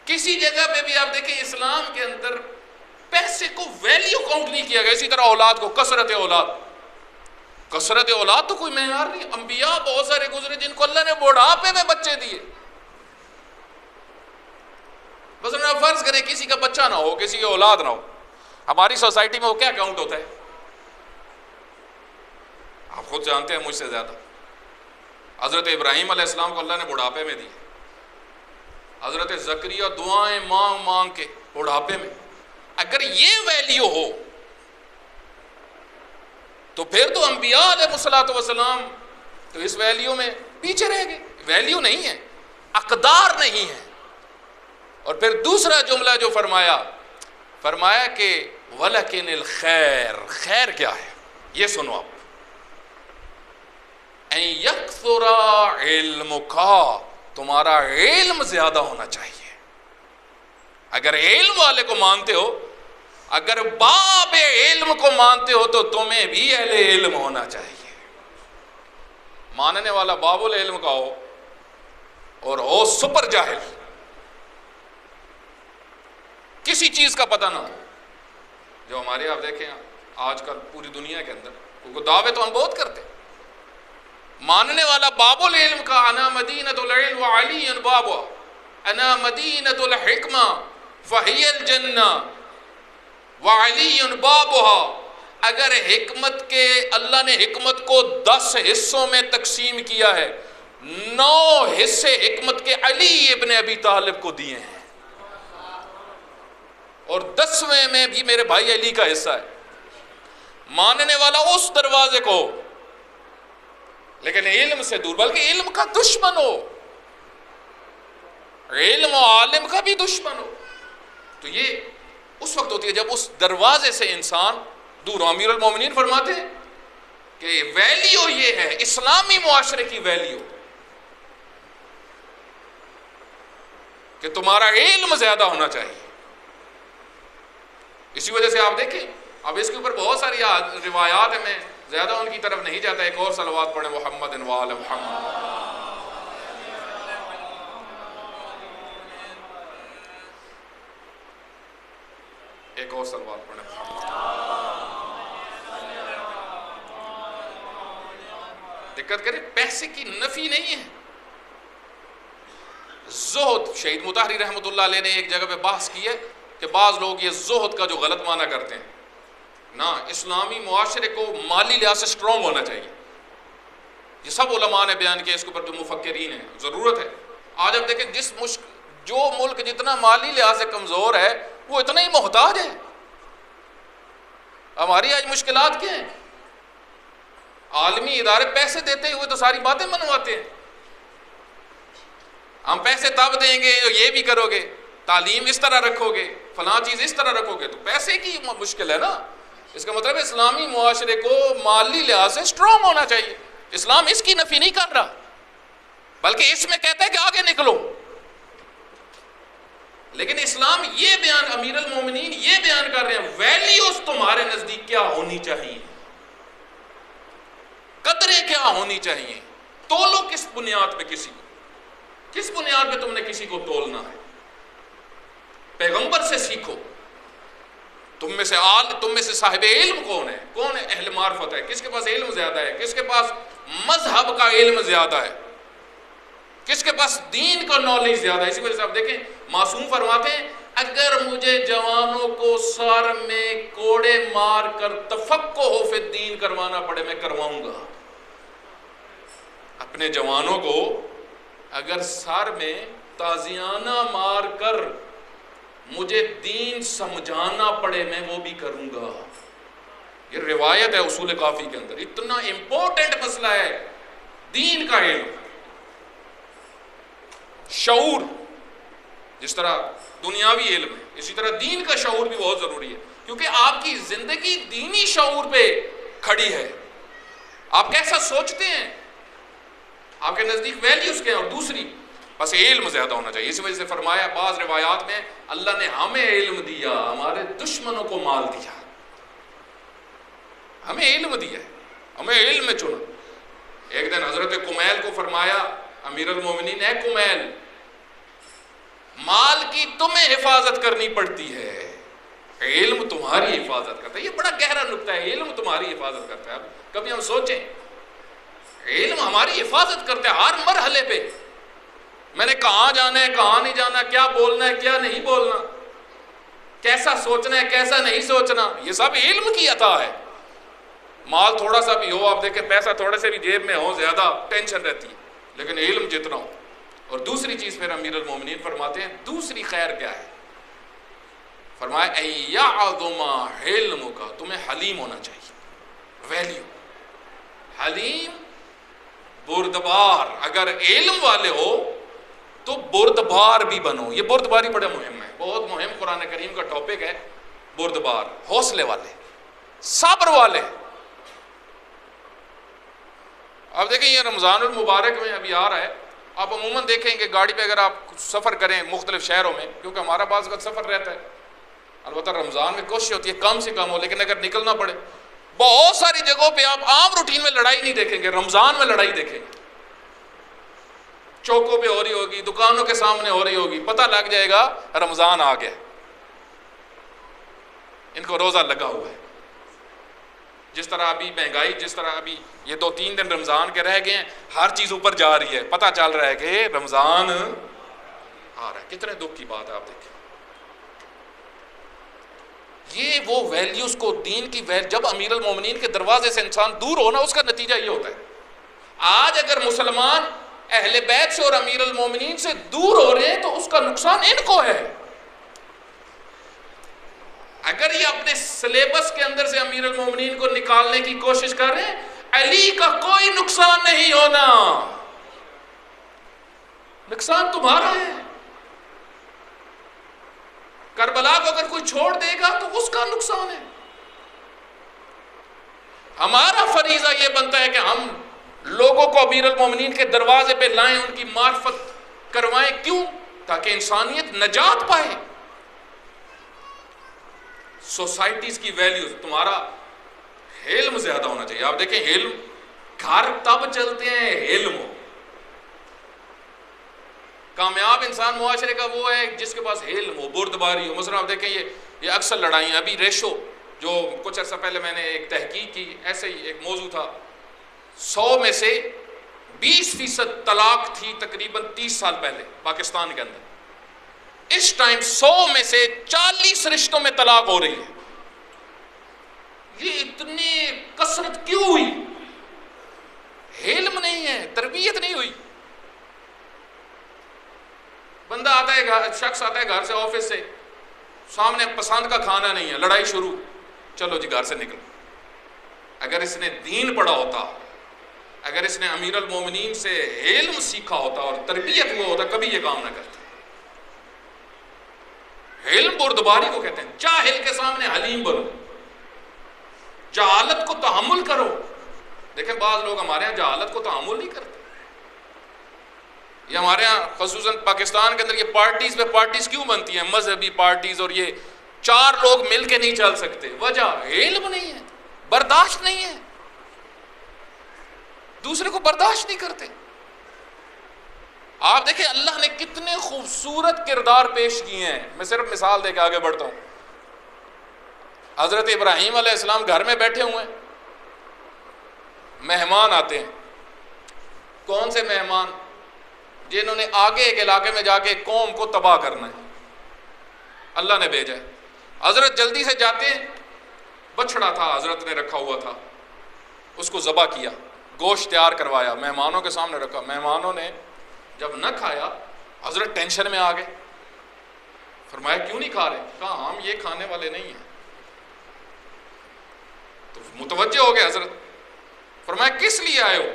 کسی جگہ پہ بھی آپ دیکھیں اسلام کے اندر پیسے کو ویلیو کاؤنٹ نہیں کیا گیا. اسی طرح اولاد کو، کثرت اولاد. کثرت اولاد تو کوئی معیار نہیں. انبیاء بہت سارے گزرے جن کو اللہ نے بڑھاپے میں بچے دیے. بس آپ فرض کریں کسی کا بچہ نہ ہو، کسی کی اولاد نہ ہو، ہماری سوسائٹی میں وہ کیا کاؤنٹ ہوتا ہے؟ آپ خود جانتے ہیں مجھ سے زیادہ. حضرت ابراہیم علیہ السلام کو اللہ نے بڑھاپے میں دی. حضرت زکریا دعائیں مانگ مانگ کے بڑھاپے میں. اگر یہ ویلیو ہو تو پھر تو انبیاء علیہ الصلوۃ والسلام تو اس ویلیو میں پیچھے رہ گئے. ویلیو نہیں ہے، اقدار نہیں ہے. اور پھر دوسرا جملہ جو فرمایا کہ وَلَكِنِ الْخَيْرُ، خیر کیا ہے؟ یہ سنو آپ. اَن يَكْثُرَ عِلْمُكَ، تمہارا علم زیادہ ہونا چاہیے. اگر علم والے کو مانتے ہو، اگر باب علم کو مانتے ہو، تو تمہیں بھی اہل علم ہونا چاہیے. ماننے والا باب العلم کا ہو اور ہو سپر جاہل، کسی چیز کا پتہ نہ ہو. جو ہمارے آپ دیکھیں آج کل پوری دنیا کے اندر کیونکہ دعوے تو ہم بہت کرتے ہیں. ماننے والا باب العلم کا، انا مدینۃ العلم وعلی بابا، انا مدینۃ الحکمہ فہی الجنہ وعلی بابها. اگر حکمت کے، اللہ نے حکمت کو 10 حصوں میں تقسیم کیا ہے، 9 حصے حکمت کے علی ابن ابی طالب کو دیے ہیں، اور 10ویں میں بھی میرے بھائی علی کا حصہ ہے. ماننے والا اس دروازے کو، لیکن علم سے دور، بلکہ علم کا دشمن ہو، علم و عالم کا بھی دشمن ہو، تو یہ اس وقت ہوتی ہے جب اس دروازے سے انسان دور ہو. امیر المومنین فرماتے ہیں کہ ویلیو یہ ہے اسلامی معاشرے کی ویلیو کہ تمہارا علم زیادہ ہونا چاہیے. اسی وجہ سے آپ دیکھیں اب اس کے اوپر بہت ساری روایات ہیں، میں زیادہ ان کی طرف نہیں جاتا. ایک اور صلوات پڑھیں، محمد وآل محمد. ایک اور صلوات پڑھیں. دقت کریں، پیسے کی نفی نہیں ہے. زہد، شہید مطہری رحمۃ اللہ علیہ نے ایک جگہ پہ بحث کی ہے کہ بعض لوگ یہ زہد کا جو غلط معنی کرتے ہیں. نہ، اسلامی معاشرے کو مالی لحاظ سے سٹرونگ ہونا چاہیے. یہ سب علماء نے بیان کیا اس کے اوپر، جو مفکرین ہیں. ضرورت ہے. آج اب دیکھیں جو ملک جتنا مالی لحاظ سے کمزور ہے وہ اتنا ہی محتاج ہے. ہماری آج مشکلات کیا ہیں؟ عالمی ادارے پیسے دیتے ہوئے تو ساری باتیں منواتے ہیں. ہم پیسے تب دیں گے، یہ بھی کرو گے، تعلیم اس طرح رکھو گے، فلاں چیز اس طرح رکھو گے، تو پیسے کی مشکل ہے نا. اس کا مطلب اسلامی معاشرے کو مالی لحاظ سے سٹرونگ ہونا چاہیے. اسلام اس کی نفی نہیں کر رہا، بلکہ اس میں کہتا ہے کہ آگے نکلو. لیکن اسلام یہ بیان، امیر المومنین یہ بیان کر رہے ہیں ویلیوز تمہارے نزدیک کیا ہونی چاہیے، قدریں کیا ہونی چاہیے. تولو کس بنیاد پہ کسی کو، کس بنیاد پہ تم نے کسی کو تولنا ہے؟ پیغمبر سے سیکھو. تم میں سے صاحب علم کون ہے؟ کون ہے اہل معرفت ہے؟ کس کے پاس علم زیادہ ہے؟ کس کے پاس مذہب کا علم زیادہ ہے؟ کس کے پاس دین کا نالج زیادہ ہے؟ اسی وجہ سے آپ دیکھیں معصوم فرماتے ہیں اگر مجھے جوانوں کو سر میں کوڑے مار کر تفقہ فی الدین کروانا پڑے میں کرواؤں گا. اپنے جوانوں کو اگر سر میں تازیانہ مار کر مجھے دین سمجھانا پڑے میں وہ بھی کروں گا. یہ روایت ہے اصول کافی کے اندر. اتنا امپورٹنٹ مسئلہ ہے دین کا علم. شعور، جس طرح دنیاوی علم ہے اسی طرح دین کا شعور بھی بہت ضروری ہے، کیونکہ آپ کی زندگی دینی شعور پہ کھڑی ہے. آپ کیسا سوچتے ہیں، آپ کے نزدیک ویلیوز کیا ہیں. اور دوسری بس علم زیادہ ہونا چاہیے. اسی وجہ سے فرمایا بعض روایات میں اللہ نے ہمیں علم دیا، ہمارے دشمنوں کو مال دیا. ہمیں علم دیا ہے، ہمیں علم میں چنا. ایک دن حضرت کمیل کو فرمایا امیر المومنین ہے کمیل، مال کی تمہیں حفاظت کرنی پڑتی ہے، علم تمہاری حفاظت کرتا ہے. یہ بڑا گہرا نکتہ ہے، علم تمہاری حفاظت کرتا ہے. اب کبھی ہم سوچیں، علم ہماری حفاظت کرتا ہے ہر مرحلے پہ. میں نے کہاں جانا ہے، کہاں نہیں جانا، کیا بولنا ہے، کیا نہیں بولنا، کیسا سوچنا ہے، کیسا نہیں سوچنا، یہ سب علم کی عطا ہے. مال تھوڑا سا بھی ہو، آپ دیکھیں پیسہ تھوڑے سے بھی جیب میں ہو زیادہ ٹینشن رہتی ہے، لیکن علم جتنا ہو. اور دوسری چیز پھر امیر المومنین فرماتے ہیں دوسری خیر کیا ہے؟ فرمایا اَيَعْظُمَ عِلْمُكَ، تمہیں حلیم ہونا چاہیے. ویلیو حلیم، بردبار. اگر علم والے ہو تو بردبار بھی بنو. یہ بردباری بڑا مہم ہے، بہت مہم قرآن کریم کا ٹاپک ہے. بردبار، حوصلے والے، صبر والے. اب دیکھیں یہ رمضان المبارک میں ابھی آ رہا ہے، آپ عموماً دیکھیں کہ گاڑی پہ اگر آپ سفر کریں مختلف شہروں میں، کیونکہ ہمارا بعض کا سفر رہتا ہے، البتہ رمضان میں کوشش ہوتی ہے کم سے کم ہو، لیکن اگر نکلنا پڑے بہت ساری جگہوں پہ آپ عام روٹین میں لڑائی نہیں دیکھیں گے، رمضان میں لڑائی دیکھیں گے. چوکوں پہ ہو رہی ہوگی، دکانوں کے سامنے ہو رہی ہوگی، پتہ لگ جائے گا رمضان آ گیا، ان کو روزہ لگا ہوا ہے. جس طرح ابھی مہنگائی، جس طرح ابھی یہ 2-3 دن رمضان کے رہ گئے ہیں، ہر چیز اوپر جا رہی ہے، پتہ چل رہا ہے کہ رمضان آ رہا ہے. کتنے دکھ کی بات ہے. آپ دیکھیں یہ وہ ویلیوز کو، دین کی جب امیر المومنین کے دروازے سے انسان دور ہونا، اس کا نتیجہ یہ ہوتا ہے. آج اگر مسلمان اہل بیت سے اور امیر المومنین سے دور ہو رہے ہیں تو اس کا نقصان ان کو ہے. اگر یہ اپنے سلیبس کے اندر سے امیر المومنین کو نکالنے کی کوشش کر رہے ہیں، علی کا کوئی نقصان نہیں ہونا، نقصان تمہارا ہے. کربلا کو اگر کوئی چھوڑ دے گا تو اس کا نقصان ہے. ہمارا فریضہ یہ بنتا ہے کہ ہم لوگوں کو امیر المومنین کے دروازے پہ لائیں، ان کی معرفت کروائیں. کیوں؟ تاکہ انسانیت نجات پائے. سوسائٹیز کی ویلیوز، تمہارا علم زیادہ ہونا چاہیے. آپ دیکھیں علم، گھر تب چلتے ہیں علم ہو. کامیاب انسان معاشرے کا وہ ہے جس کے پاس علم ہو، بردباری ہو. مثلا آپ دیکھیں یہ اکثر لڑائیاں، ابھی ریشو جو کچھ عرصہ پہلے میں نے ایک تحقیق کی، ایسے ہی ایک موضوع تھا 100 میں سے 20% طلاق تھی تقریباً 30 سال پہلے پاکستان کے اندر. اس ٹائم 100 میں سے 40 رشتوں میں طلاق ہو رہی ہے. یہ اتنی کثرت کیوں ہوئی؟ علم نہیں ہے، تربیت نہیں ہوئی. بندہ آتا ہے شخص آتا ہے گھر سے، آفس سے، سامنے پسند کا کھانا نہیں ہے، لڑائی شروع، چلو جی گھر سے نکلو. اگر اس نے دین پڑھا ہوتا، اگر اس نے امیر المومنین سے علم سیکھا ہوتا اور تربیت ہوا ہوتا، کبھی یہ کام نہ کرتا. علم بردباری کو کہتے ہیں. جاہل کے سامنے حلیم بنو، جہالت کو تحمل کرو. دیکھیں بعض لوگ ہمارے ہاں جہالت کو تحمل نہیں کرتے. یہ ہمارے ہاں خصوصاً پاکستان کے اندر یہ پارٹیز پہ پارٹیز کیوں بنتی ہیں، مذہبی پارٹیز، اور یہ 4 لوگ مل کے نہیں چل سکتے. وجہ علم نہیں ہے، برداشت نہیں ہے، دوسرے کو برداشت نہیں کرتے. آپ دیکھیں اللہ نے کتنے خوبصورت کردار پیش کیے ہیں. میں صرف مثال دے کے آگے بڑھتا ہوں. حضرت ابراہیم علیہ السلام گھر میں بیٹھے ہوئے ہیں، مہمان آتے ہیں. کون سے مہمان؟ جنہوں نے آگے ایک علاقے میں جا کے قوم کو تباہ کرنا ہے، اللہ نے بھیجا ہے. حضرت جلدی سے جاتے ہیں. بچڑا تھا حضرت نے رکھا ہوا تھا، اس کو ذبح کیا، گوشت تیار کروایا، مہمانوں کے سامنے رکھا. مہمانوں نے جب نہ کھایا حضرت ٹینشن میں آ گئے. فرمایا کیوں نہیں کھا رہے؟ کہا ہم یہ کھانے والے نہیں ہیں. تو متوجہ ہو گئے حضرت. فرمایا کس لیے آئے ہو؟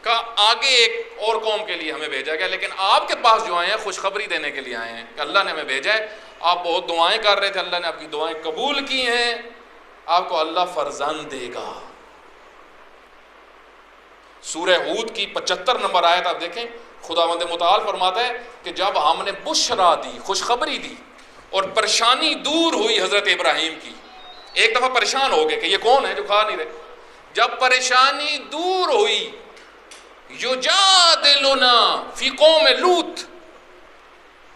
کہا آگے ایک اور قوم کے لیے ہمیں بھیجا گیا، لیکن آپ کے پاس جو آئے ہیں خوشخبری دینے کے لیے آئے ہیں کہ اللہ نے ہمیں بھیجا ہے. آپ بہت دعائیں کر رہے تھے، اللہ نے آپ کی دعائیں قبول کی ہیں، آپ کو اللہ فرزند دے گا. سورہ ہود کی 75 نمبر آیت آپ دیکھیں. خداوند متعال فرماتا ہے کہ جب ہم نے بشرا دی، خوشخبری دی، اور پریشانی دور ہوئی حضرت ابراہیم کی. ایک دفعہ پریشان ہو گئے کہ یہ کون ہے جو کھا نہیں رہے. جب پریشانی دور ہوئی، یجادلنا فی قوم لوط،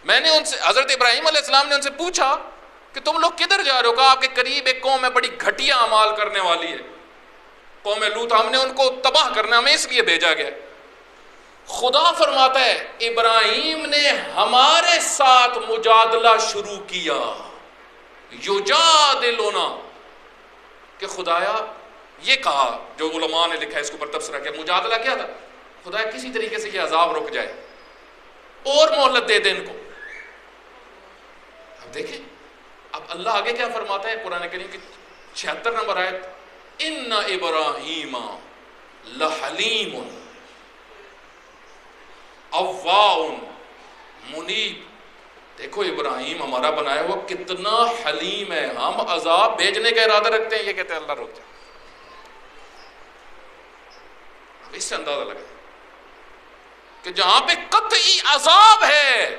میں نے ان سے، حضرت ابراہیم علیہ السلام نے ان سے پوچھا کہ تم لوگ کدھر جا رہے ہو؟ کہا آپ کے قریب ایک قوم ہے بڑی گھٹیا اعمال کرنے والی ہے، قوم لوط، ہم نے ان کو تباہ کرنا، ہمیں اس لیے بھیجا گیا. خدا فرماتا ہے ابراہیم نے ہمارے ساتھ مجادلہ شروع کیا. یجادلنا، کہ خدایا یہ کہا، جو علماء نے لکھا ہے اس کے اوپر تبصرہ کیا، مجادلہ کیا تھا؟ خدایا کسی طریقے سے یہ عذاب رک جائے اور مہلت دے دے ان کو. اب دیکھیں اب اللہ آگے کیا فرماتا ہے قرآن کریم کی 76 نمبر آیت. ان ابراہیم لحلیم اواء منیب. دیکھو ابراہیم ہمارا بنایا ہوا کتنا حلیم ہے، ہم عذاب بھیجنے کا ارادہ رکھتے ہیں، یہ کہتے ہیں اللہ رک جائے. اب اس سے اندازہ لگا کہ جہاں پہ قطعی عذاب ہے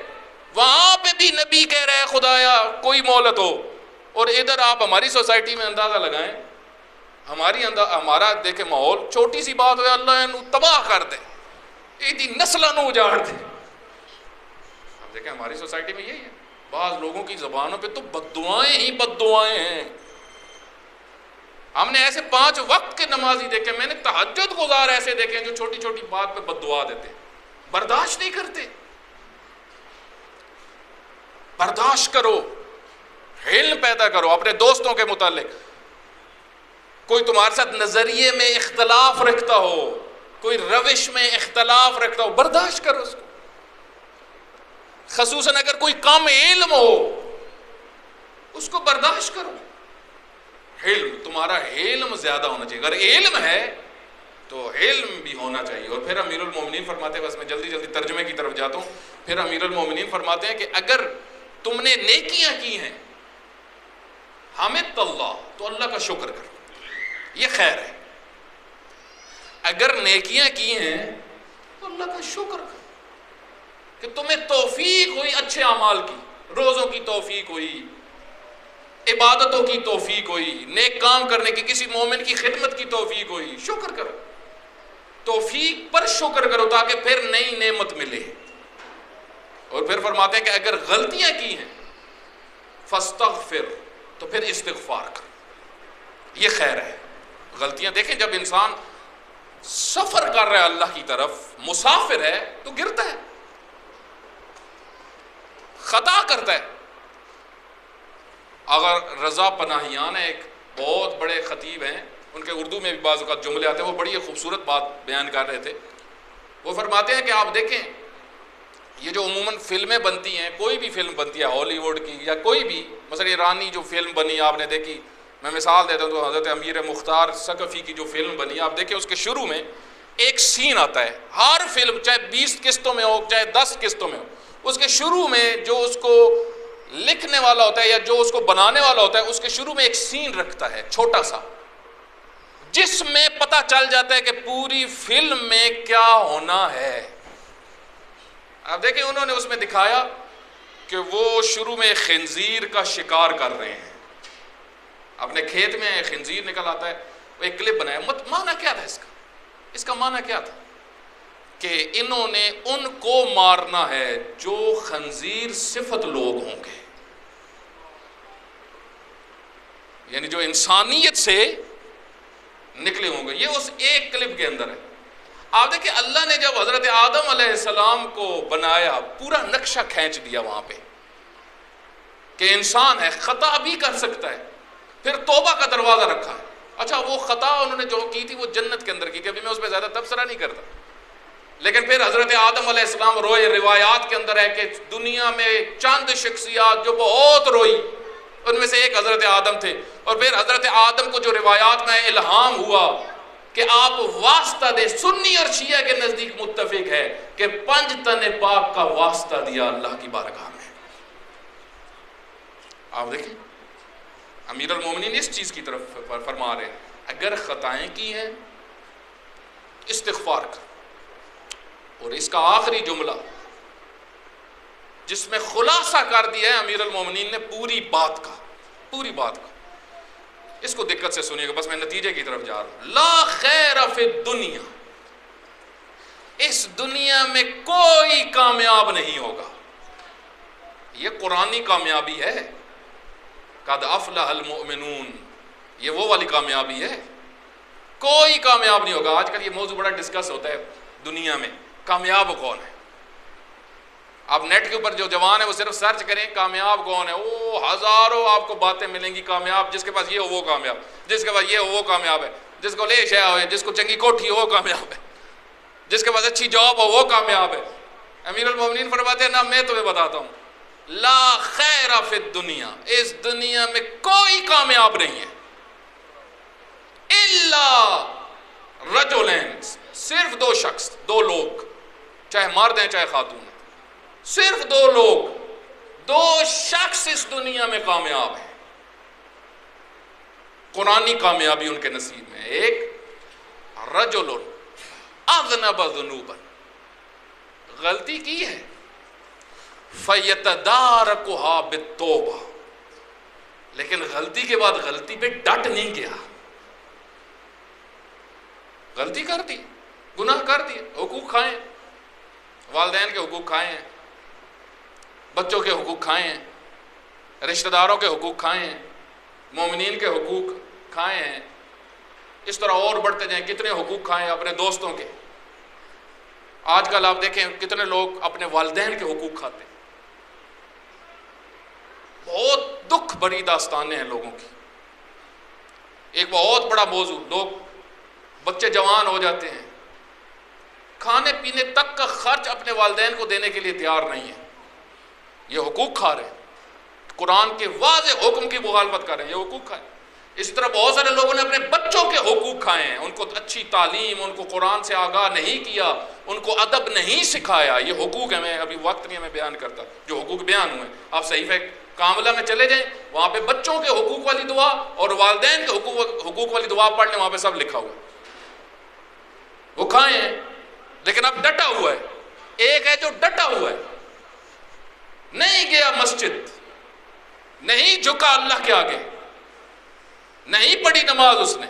وہاں پہ بھی نبی کہہ رہے ہیں خدایا کوئی مہلت ہو. اور ادھر آپ ہماری سوسائٹی میں اندازہ لگائیں، ہمارا دیکھیں ماحول، چھوٹی سی بات ہوئے اللہ انہوں تباہ کر دے، ایدی نسلہ نو اجاڑ دے. اب دیکھیں ہماری سوسائٹی میں یہی ہے، بعض لوگوں کی زبانوں پہ تو بددعائیں ہی بددعائیں ہیں. ہم نے ایسے 5 وقت کے نمازی دیکھے، میں نے تہجد گزار ایسے دیکھے جو چھوٹی چھوٹی بات پہ بددعا دیتے، برداشت نہیں کرتے. برداشت کرو، علم پیدا کرو اپنے دوستوں کے متعلق. کوئی تمہارے ساتھ نظریے میں اختلاف رکھتا ہو، کوئی روش میں اختلاف رکھتا ہو، برداشت کرو اس کو. خصوصاً اگر کوئی کم علم ہو اس کو برداشت کرو. علم، تمہارا علم زیادہ ہونا چاہیے. اگر علم ہے تو علم بھی ہونا چاہیے. اور پھر امیر المومنین فرماتے ہیں، بس میں جلدی جلدی ترجمے کی طرف جاتا ہوں. پھر امیر المومنین فرماتے ہیں کہ اگر تم نے نیکیاں کی ہیں حمدت اللہ، تو اللہ کا شکر کرو، یہ خیر ہے. اگر نیکیاں کی ہیں تو اللہ کا شکر کرو کہ تمہیں توفیق ہوئی اچھے اعمال کی، روزوں کی توفیق ہوئی، عبادتوں کی توفیق ہوئی، نیک کام کرنے کی، کسی مومن کی خدمت کی توفیق ہوئی، شکر کرو. توفیق پر شکر کرو تاکہ پھر نئی نعمت ملے. اور پھر فرماتے ہیں کہ اگر غلطیاں کی ہیں فاستغفر، تو پھر استغفار کرو، یہ خیر ہے. غلطیاں دیکھیں جب انسان سفر کر رہا ہے اللہ کی طرف، مسافر ہے تو گرتا ہے، خطا کرتا ہے۔ اگر رضا پناہیان ہے، ایک بہت بڑے خطیب ہیں، ان کے اردو میں بھی بعض اوقات جملے آتے ہیں، وہ بڑی خوبصورت بات بیان کر رہے تھے۔ وہ فرماتے ہیں کہ آپ دیکھیں یہ جو عموماً فلمیں بنتی ہیں، کوئی بھی فلم بنتی ہے ہالی ووڈ کی یا کوئی بھی، مثلا ایرانی جو فلم بنی آپ نے دیکھی، میں مثال دیتا ہوں تو حضرت امیر مختار ثقفی کی جو فلم بنی، آپ دیکھیں اس کے شروع میں ایک سین آتا ہے، ہر فلم چاہے 20 قسطوں میں ہو چاہے 10 قسطوں میں ہو، اس کے شروع میں جو اس کو لکھنے والا ہوتا ہے یا جو اس کو بنانے والا ہوتا ہے، اس کے شروع میں ایک سین رکھتا ہے چھوٹا سا، جس میں پتہ چل جاتا ہے کہ پوری فلم میں کیا ہونا ہے۔ آپ دیکھیں انہوں نے اس میں دکھایا کہ وہ شروع میں خنزیر کا شکار کر رہے ہیں، اپنے کھیت میں خنزیر نکل آتا ہے، وہ ایک کلپ بنایا۔ معنی کیا تھا اس کا معنی کیا تھا کہ انہوں نے ان کو مارنا ہے جو خنزیر صفت لوگ ہوں گے، یعنی جو انسانیت سے نکلے ہوں گے، یہ اس ایک کلپ کے اندر ہے۔ آپ دیکھیں اللہ نے جب حضرت آدم علیہ السلام کو بنایا، پورا نقشہ کھینچ دیا وہاں پہ کہ انسان ہے، خطا بھی کر سکتا ہے، پھر توبہ کا دروازہ رکھا ہے۔ اچھا وہ خطا انہوں نے جو کی تھی وہ جنت کے اندر کی تھی، ابھی میں اس پہ زیادہ تبصرہ نہیں کرتا، لیکن پھر حضرت آدم علیہ السلام روئے۔ روایات کے اندر ہے کہ دنیا میں چند شخصیات جو بہت روئی، ان میں سے ایک حضرت آدم تھے، اور پھر حضرت آدم کو جو روایات میں الہام ہوا کہ آپ واسطہ دے، سنی اور شیعہ کے نزدیک متفق ہے کہ 5 تن پاک کا واسطہ دیا اللہ کی بارگاہ میں۔ آپ دیکھیں امیر المومنین اس چیز کی طرف فرما رہے ہیں، اگر خطائیں کی ہیں استغفار کر۔ اور اس کا آخری جملہ جس میں خلاصہ کر دیا ہے امیر المومنین نے پوری بات کا، اس کو دقت سے سنیے گا، بس میں نتیجے کی طرف جا رہا ہوں۔ لا خیر فی الدنیا، اس دنیا میں کوئی کامیاب نہیں ہوگا، یہ قرآنی کامیابی ہے، قد افلح المؤمنون، یہ وہ والی کامیابی ہے، کوئی کامیاب نہیں ہوگا۔ آج کل یہ موضوع بڑا ڈسکس ہوتا ہے دنیا میں، کامیاب کون ہے؟ آپ نیٹ کے اوپر جو جوان ہے وہ صرف سرچ کریں کامیاب کون ہے، وہ ہزاروں آپ کو باتیں ملیں گی کامیاب، جس کے پاس یہ ہو وہ کامیاب، جس کے پاس یہ ہو وہ کامیاب ہے، جس کو لے شیا ہو، جس کو چنگی کوٹھی ہو وہ کامیاب ہے، جس کے پاس اچھی جاب ہو وہ کامیاب ہے۔ امیر المومنین فرماتے ہیں نا، میں تمہیں بتاتا ہوں، لا خیر فی الدنیا، اس دنیا میں کوئی کامیاب نہیں ہے، الا رجلین، صرف 2 شخص، 2 لوگ، چاہے مرد ہیں چاہے خاتون ہیں، صرف 2 لوگ، 2 شخص اس دنیا میں کامیاب ہیں، قرآنی کامیابی ان کے نصیب میں۔ ایک رجل اذنب ذنوبا، غلطی کی ہے، فیتدارکها بالتوبہ، لیکن غلطی کے بعد غلطی پہ ڈٹ نہیں گیا، غلطی کر دی، گناہ کر دی، حقوق کھائے، والدین کے حقوق کھائے ہیں، بچوں کے حقوق کھائے ہیں، رشتہ داروں کے حقوق کھائے ہیں، مومنین کے حقوق کھائے ہیں، اس طرح اور بڑھتے جائیں، کتنے حقوق کھائے ہیں اپنے دوستوں کے۔ آج کل آپ دیکھیں کتنے لوگ اپنے والدین کے حقوق کھاتے ہیں، بہت دکھ بھری داستانیں ہیں لوگوں کی۔ ایک بہت بڑا موضوع، لوگ بچے جوان ہو جاتے ہیں، کھانے پینے تک کا خرچ اپنے والدین کو دینے کے لیے تیار نہیں ہے، یہ حقوق کھا رہے ہیں، قرآن کے واضح حکم کی مخالفت کر رہے ہیں، یہ حقوق کھائے۔ اس طرح بہت سارے لوگوں نے اپنے بچوں کے حقوق کھائے ہیں، ان کو اچھی تعلیم، ان کو قرآن سے آگاہ نہیں کیا، ان کو ادب نہیں سکھایا، یہ حقوق ہیں۔ میں ابھی وقت نہیں ہے میں بیان کرتا جو حقوق بیان ہوئے، آپ صحیفہ کاملہ میں چلے جائیں، وہاں پہ بچوں کے حقوق والی دعا اور والدین کے حقوق والی دعا پڑھ لیں، وہاں پہ سب لکھا ہوا ہے۔ وہ کھائے ہیں لیکن اب ڈٹا ہوا ہے۔ ایک ہے جو ڈٹا ہوا ہے، نہیں گیا مسجد، نہیں جھکا اللہ کے آگے، نہیں پڑھی نماز اس نے،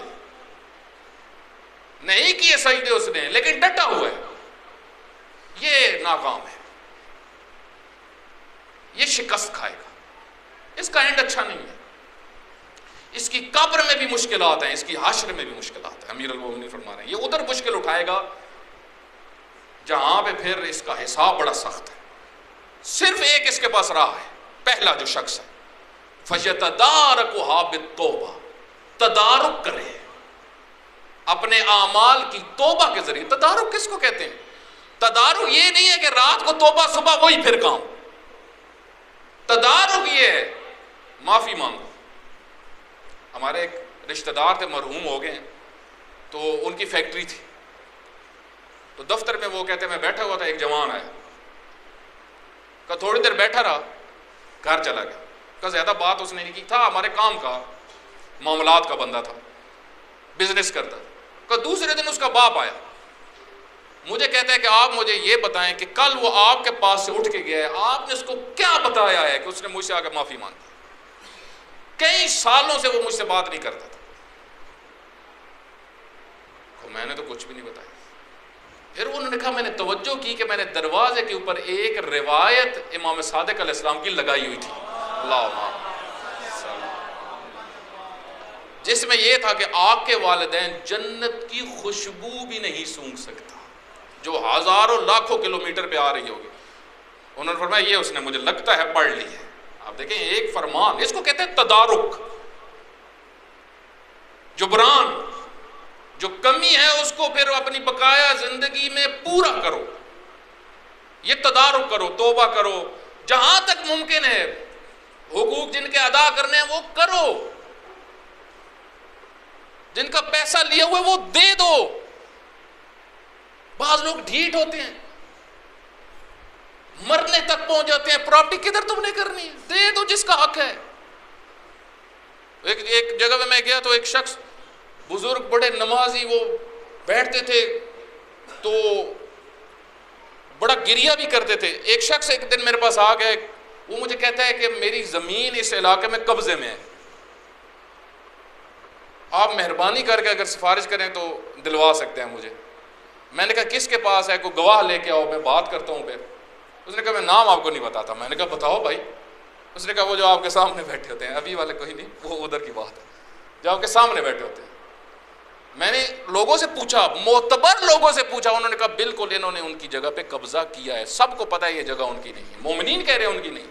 نہیں کیے سجدے اس نے، لیکن ڈٹا ہوا ہے، یہ ناکام ہے، یہ شکست کھائے گا، اس کا اینڈ اچھا نہیں ہے۔ اس کی قبر میں بھی مشکلات ہیں، اس کی حشر میں بھی مشکلات ہیں۔ امیر المومنین فرما رہے ہیں یہ ادھر مشکل اٹھائے گا جہاں پہ پھر اس کا حساب بڑا سخت ہے۔ صرف ایک اس کے پاس راہ ہے، پہلا جو شخص ہے فَيَتَدَارَكُهَا بِالتَّوْبَةِ، تدارک کرے اپنے اعمال کی توبہ کے ذریعے۔ تدارک کس کو کہتے ہیں؟ تدارک یہ نہیں ہے کہ رات کو توبہ صبح وہی پھر کام۔ تدارک یہ ہے معافی مانگو۔ ہمارے ایک رشتہ دار تھے، مرحوم ہو گئے ہیں، تو ان کی فیکٹری تھی، تو دفتر میں وہ کہتے میں بیٹھا ہوا تھا، ایک جوان آیا، کہ تھوڑی دیر بیٹھا رہا، گھر چلا گیا، کہ زیادہ بات اس نے نہیں کی، تھا ہمارے کام کا، معاملات کا بندہ تھا، بزنس کرتا، کہ دوسرے دن اس کا باپ آیا، مجھے کہتا ہے کہ آپ مجھے یہ بتائیں کہ کل وہ آپ کے پاس سے اٹھ کے گیا ہے، آپ نے اس کو کیا بتایا ہے کہ اس نے مجھ سے آ کے معافی مانگی؟ کئی سالوں سے وہ مجھ سے بات نہیں کرتا تھا۔ میں نے تو کچھ بھی نہیں بتایا۔ پھر انہوں نے کہا میں نے توجہ کی کہ میں نے دروازے کے اوپر ایک روایت امام صادق علیہ السلام کی لگائی ہوئی تھی، اللہم جس میں یہ تھا کہ آپ کے والدین جنت کی خوشبو بھی نہیں سونگھ سکتا، جو ہزاروں لاکھوں کلومیٹر پہ آ رہی ہوگی۔ انہوں نے فرمایا یہ اس نے مجھے لگتا ہے پڑھ لی ہے۔ آپ دیکھیں ایک فرمان، اس کو کہتے ہیں تدارک، جبران، جو کمی ہے اس کو پھر اپنی بقایا زندگی میں پورا کرو، یہ تدارک کرو، توبہ کرو، جہاں تک ممکن ہے حقوق جن کے ادا کرنے ہیں وہ کرو، جن کا پیسہ لیا ہوا ہے وہ دے دو۔ بعض لوگ ڈھیٹ ہوتے ہیں، مرنے تک پہنچ جاتے ہیں، پراپرٹی کدھر تم نے کرنی ہے، دے دو جس کا حق ہے۔ ایک جگہ میں گیا تو ایک شخص بزرگ بڑے نمازی، وہ بیٹھتے تھے تو بڑا گریہ بھی کرتے تھے۔ ایک شخص ایک دن میرے پاس آ گیا، وہ مجھے کہتا ہے کہ میری زمین اس علاقے میں قبضے میں ہے، آپ مہربانی کر کے اگر سفارش کریں تو دلوا سکتے ہیں مجھے۔ میں نے کہا کس کے پاس ہے، کوئی گواہ لے کے آؤ، میں بات کرتا ہوں پھر۔ اس نے کہا میں نام آپ کو نہیں بتاتا۔ میں نے کہا بتاؤ بھائی۔ اس نے کہا وہ جو آپ کے سامنے بیٹھے ہوتے ہیں، ابھی والے کوئی نہیں، وہ ادھر کی بات ہے، جو آپ کے سامنے بیٹھے ہوتے ہیں۔ میں نے لوگوں سے پوچھا، معتبر لوگوں سے پوچھا، انہوں نے کہا بالکل انہوں نے ان کی جگہ پہ قبضہ کیا ہے، سب کو پتہ ہے یہ جگہ ان کی نہیں ہے، مومنین کہہ رہے ہیں ان کی نہیں،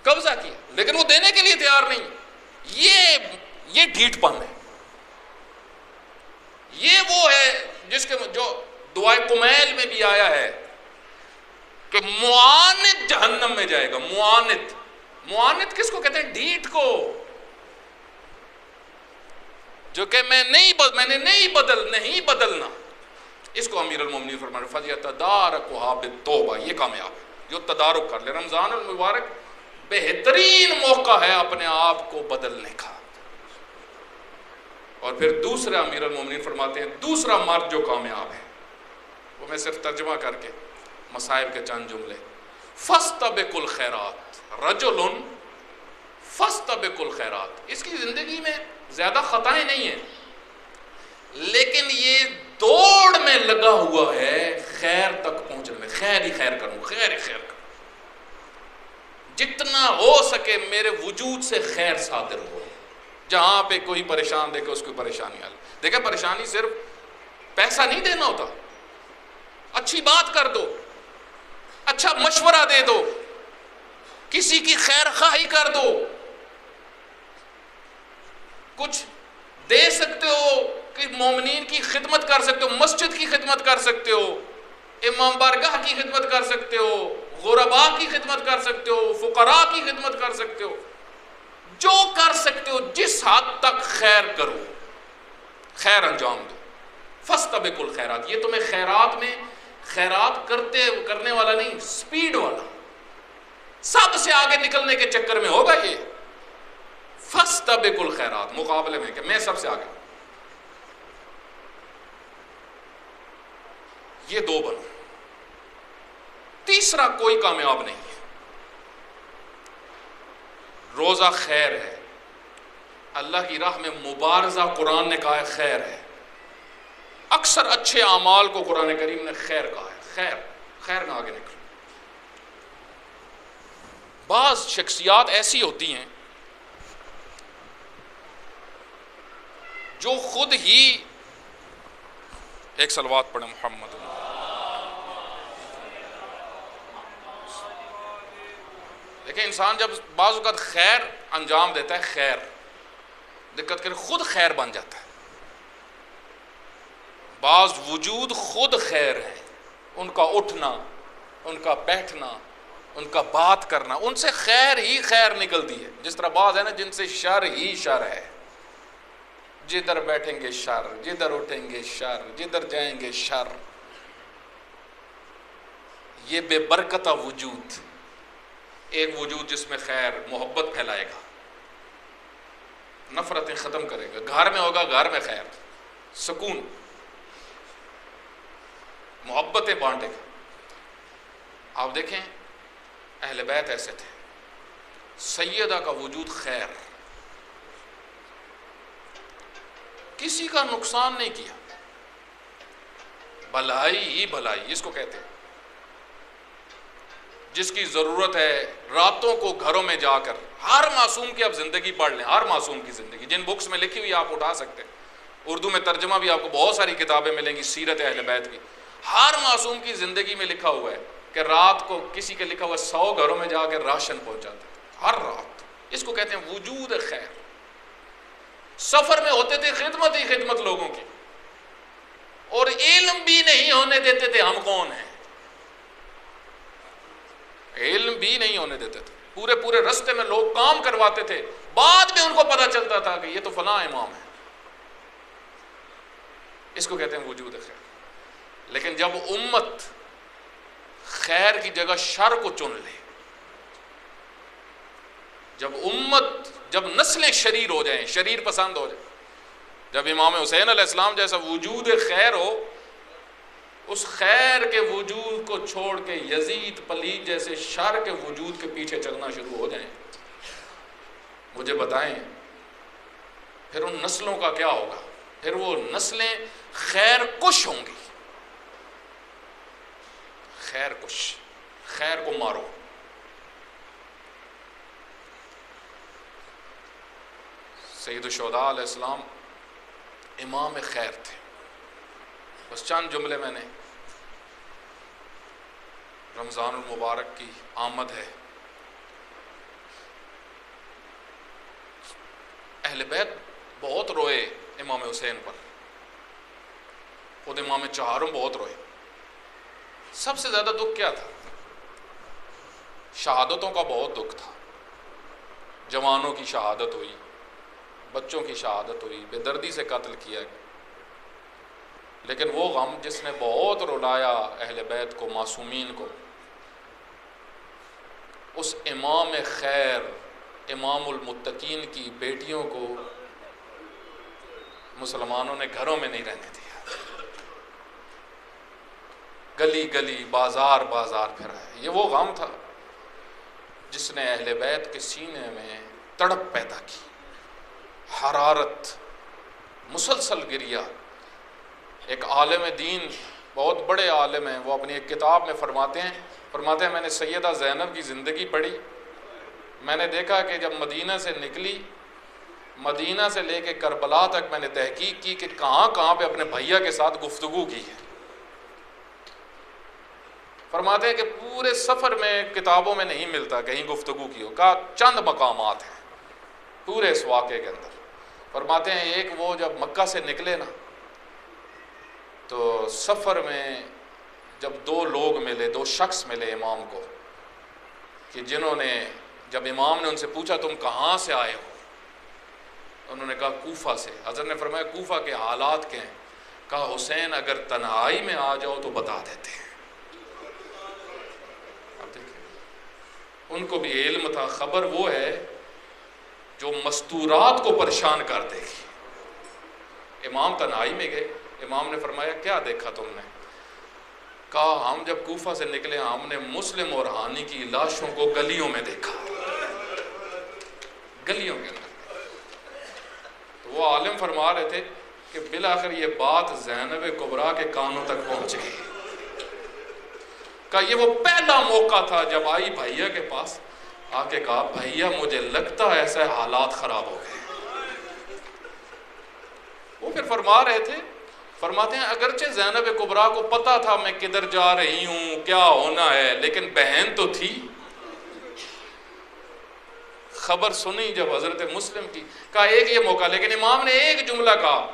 قبضہ کیا، لیکن وہ دینے کے لیے تیار نہیں۔ یہ ڈھیٹ پن ہے، یہ وہ ہے جس کے جو دعائے کمیل میں بھی آیا ہے کہ معاند جہنم میں جائے گا۔ معاند کس کو کہتے ہیں؟ ڈھیٹ کو، جو کہ میں نے نہیں بدلنا۔ اس کو امیر المومنین فرماتے ہیں فَلْيَتَدَارَكُهَا بِالتَّوْبَةِ، یہ کامیاب ہے جو تدارک کر لے۔ رمضان المبارک بہترین موقع ہے اپنے آپ کو بدلنے کا۔ اور پھر دوسرا امیر المومنین فرماتے ہیں دوسرا مرد جو کامیاب ہے، وہ میں صرف ترجمہ کر کے مصائب کے چند جملے، فَاسْتَبِقُوا الْخَيْرَاتِ رَجُلٌ فَاسْتَبِقُوا الْخَيْرَاتِ، اس کی زندگی میں زیادہ خطائیں نہیں ہیں، لیکن یہ دوڑ میں لگا ہوا ہے خیر تک پہنچنے میں، خیر ہی خیر کروں، خیر ہی خیر کروں، جتنا ہو سکے میرے وجود سے خیر صادر ہو۔ جہاں پہ کوئی پریشان دیکھے اس کو پریشانی حل۔ دیکھیں پریشانی صرف پیسہ نہیں دینا ہوتا، اچھی بات کر دو، اچھا مشورہ دے دو، کسی کی خیر خواہی کر دو، کچھ دے سکتے ہو کہ مومنین کی خدمت کر سکتے ہو، مسجد کی خدمت کر سکتے ہو، امام بارگاہ کی خدمت کر سکتے ہو، غرباء کی خدمت کر سکتے ہو، فقراء کی خدمت کر سکتے ہو، جو کر سکتے ہو جس حد تک خیر کرو، خیر انجام دو۔ فَاسْتَبِقُوا الْخَيْرَاتِ، یہ تمہیں خیرات میں خیرات کرنے والا نہیں، سپیڈ والا، سب سے آگے نکلنے کے چکر میں ہوگا یہ۔ فَاسْتَبِقُوا الْخَيْرَاتِ، مقابلے میں کہ میں سب سے آگے، یہ دو بنو۔ تیسرا کوئی کامیاب نہیں ہے۔ روزہ خیر ہے، اللہ کی راہ میں مبارزہ قرآن نے کہا ہے خیر ہے، اکثر اچھے اعمال کو قرآن کریم نے خیر کہا ہے، خیر میں آگے نکلو۔ بعض شخصیات ایسی ہوتی ہیں جو خود ہی ایک صلوات پڑھیں محمد. دیکھیں انسان جب بعض اوقات خیر انجام دیتا ہے، خیر دقت کرے خود خیر بن جاتا ہے. بعض وجود خود خیر ہیں، ان کا اٹھنا، ان کا بیٹھنا، ان کا بات کرنا، ان سے خیر ہی خیر نکلتی ہے. جس طرح بعض ہے نا جن سے شر ہی شر ہے، جدھر بیٹھیں گے شر، جدھر اٹھیں گے شر، جدھر جائیں گے شر. یہ بے برکتہ وجود. ایک وجود جس میں خیر، محبت پھیلائے گا، نفرتیں ختم کرے گا. گھر میں ہوگا، گھر میں خیر، سکون، محبتیں بانٹے گا. آپ دیکھیں اہل بیت ایسے تھے. سیدہ کا وجود خیر، کسی کا نقصان نہیں کیا، بھلائی ہی بھلائی اس کو کہتے ہیں. جس کی ضرورت ہے راتوں کو گھروں میں جا کر، ہر معصوم کی آپ زندگی پڑھ لیں، ہر معصوم کی زندگی جن بکس میں لکھی ہوئی آپ اٹھا سکتے ہیں. اردو میں ترجمہ بھی آپ کو بہت ساری کتابیں ملیں گی سیرت اہل بیت کی. ہر معصوم کی زندگی میں لکھا ہوا ہے کہ رات کو کسی کے لکھا ہوا 100 گھروں میں جا کے راشن پہنچاتے تھے ہر رات. اس کو کہتے ہیں وجود خیر. سفر میں ہوتے تھے خدمت ہی خدمت لوگوں کی، اور علم بھی نہیں ہونے دیتے تھے ہم کون ہیں. علم بھی نہیں ہونے دیتے تھے. پورے پورے رستے میں لوگ کام کرواتے تھے، بعد میں ان کو پتہ چلتا تھا کہ یہ تو فلاں امام ہے. اس کو کہتے ہیں وجود خیر. لیکن جب امت خیر کی جگہ شر کو چن لے، جب نسلیں شریر ہو جائیں، شریر پسند ہو جائیں، جب امام حسین علیہ السلام جیسا وجود خیر ہو، اس خیر کے وجود کو چھوڑ کے یزید پلید جیسے شر کے وجود کے پیچھے چلنا شروع ہو جائیں، مجھے بتائیں پھر ان نسلوں کا کیا ہوگا؟ پھر وہ نسلیں خیر کش ہوں گی. خیر کش، خیر کو مارو. سید الشہداء علیہ السلام امام خیر تھے. بس چند جملے میں نے. رمضان المبارک کی آمد ہے. اہل بیت بہت روئے امام حسین پر، خود امام چہارم بہت روئے. سب سے زیادہ دکھ کیا تھا؟ شہادتوں کا بہت دکھ تھا. جوانوں کی شہادت ہوئی، بچوں کی شہادت ہوئی، بے دردی سے قتل کیا گیا. لیکن وہ غم جس نے بہت رلایا اہل بیت کو، معصومین کو، اس امام خیر، امام المتقین کی بیٹیوں کو مسلمانوں نے گھروں میں نہیں رہنے دیا، گلی گلی بازار بازار پھرایا. یہ وہ غم تھا جس نے اہل بیت کے سینے میں تڑپ پیدا کی، حرارت، مسلسل گریہ. ایک عالم دین، بہت بڑے عالم ہیں، وہ اپنی ایک کتاب میں فرماتے ہیں میں نے سیدہ زینب کی زندگی پڑھی. میں نے دیکھا کہ جب مدینہ سے نکلی، مدینہ سے لے کے کربلا تک میں نے تحقیق کی کہ کہاں کہاں پہ اپنے بھیا کے ساتھ گفتگو کی ہے. فرماتے ہیں کہ پورے سفر میں کتابوں میں نہیں ملتا کہیں گفتگو کی ہو. کہا چند مقامات ہیں پورے اس واقعے کے اندر. فرماتے ہیں ایک وہ جب مکہ سے نکلے نا، تو سفر میں جب دو لوگ ملے، دو شخص ملے امام کو، کہ جنہوں نے، جب امام نے ان سے پوچھا تم کہاں سے آئے ہو، انہوں نے کہا کوفہ سے. حضرت نے فرمایا کوفہ کے حالات کیا ہیں؟ کہا حسین اگر تنہائی میں آ جاؤ تو بتا دیتے ہیں. اب دیکھیں ان کو بھی علم تھا. خبر وہ ہے جو مستورات کو پریشان کر دے گی. امام تنہائی میں گئے، امام نے فرمایا کیا دیکھا تم نے؟ کہا ہم جب کوفہ سے نکلے ہم نے مسلم اور ہانی کی لاشوں کو گلیوں میں دیکھا، گلیوں کے اندر. تو وہ عالم فرما رہے تھے کہ بالآخر یہ بات زینب کبریٰ کے کانوں تک پہنچ گئی. کہا یہ وہ پہلا موقع تھا جب آئی بھیا کے پاس، آ کے کہا بھیا مجھے لگتا ہے ایسے حالات خراب ہو گئے. وہ پھر فرما رہے تھے، فرماتے ہیں اگرچہ زینب کبریٰ کو پتا تھا میں کدھر جا رہی ہوں، کیا ہونا ہے، لیکن بہن تو تھی۔ خبر سنی جب حضرت مسلم کی، کہا ایک یہ موقع، لیکن امام نے ایک جملہ کہا،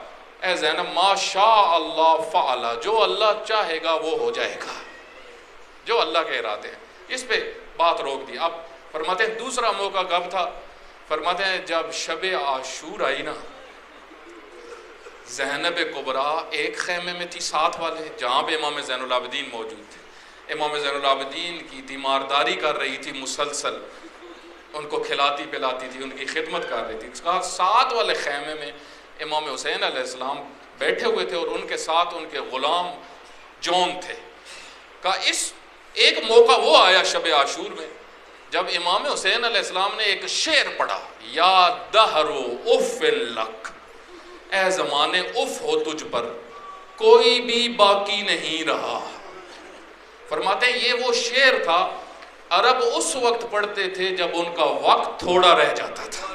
اے زینب ما شاء اللہ فعل، جو اللہ چاہے گا وہ ہو جائے گا، جو اللہ کے ارادے ہیں۔ اس پہ بات روک دی۔ اب فرماتے ہیں دوسرا موقع کب تھا؟ فرماتے ہیں جب شب عاشور آئی نا، زینب کبریٰ ایک خیمے میں تھی، ساتھ والے جہاں پہ امام زین العابدین موجود تھے، امام زین العابدین کی تیمارداری کر رہی تھی مسلسل، ان کو کھلاتی پلاتی تھی، ان کی خدمت کر رہی تھی۔ کہا ساتھ والے خیمے میں امام حسین علیہ السلام بیٹھے ہوئے تھے اور ان کے ساتھ ان کے غلام جون تھے۔ کہا اس ایک موقع وہ آیا شب عاشور میں جب امام حسین علیہ السلام نے ایک شعر پڑھا، یا دہر اف لک، اے زمانے اف ہو تجھ پر، کوئی بھی باقی نہیں رہا۔ فرماتے ہیں یہ وہ شعر تھا، عرب اس وقت پڑھتے تھے جب ان کا وقت تھوڑا رہ جاتا تھا،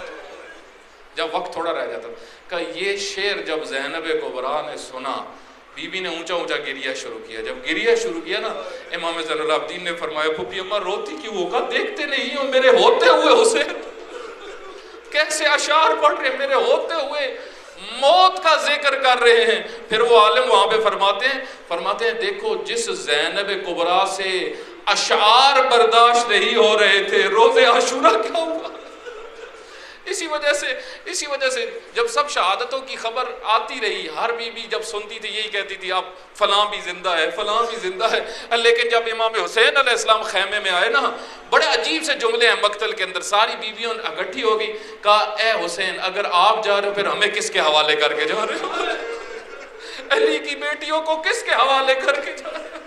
جب وقت تھوڑا رہ جاتا تھا۔ کہ یہ شعر جب زینب کبریٰ نے سنا، بی بی نے اونچا اونچا گریہ شروع کیا۔ جب گریہ شروع کیا نا، امام زین العابدین نے فرمایا پھپھی اماں روتی کیوں ہو؟ کہا دیکھتے نہیں ہو میرے ہوتے ہوئے حسین کیسے اشعار پڑھ رہے، میرے ہوتے ہوئے موت کا ذکر کر رہے ہیں۔ پھر وہ عالم وہاں پہ فرماتے ہیں دیکھو جس زینب کبریٰ سے اشعار برداشت نہیں ہو رہے تھے، روز عاشورہ کیا ہوا؟ اسی وجہ سے جب سب شہادتوں کی خبر آتی رہی، ہر بی بی جب سنتی تھی یہی کہتی تھی اب فلاں بھی زندہ ہے، فلاں بھی زندہ ہے۔ لیکن جب امام حسین علیہ السلام خیمے میں آئے نا، بڑے عجیب سے جملے ہیں مقتل کے اندر، ساری بیویوں اکٹھی ہو گئی۔ کہا اے حسین اگر آپ جا رہے ہو پھر ہمیں کس کے حوالے کر کے جا رہے ہو؟ علی کی بیٹیوں کو کس کے حوالے کر کے جا رہے ہو؟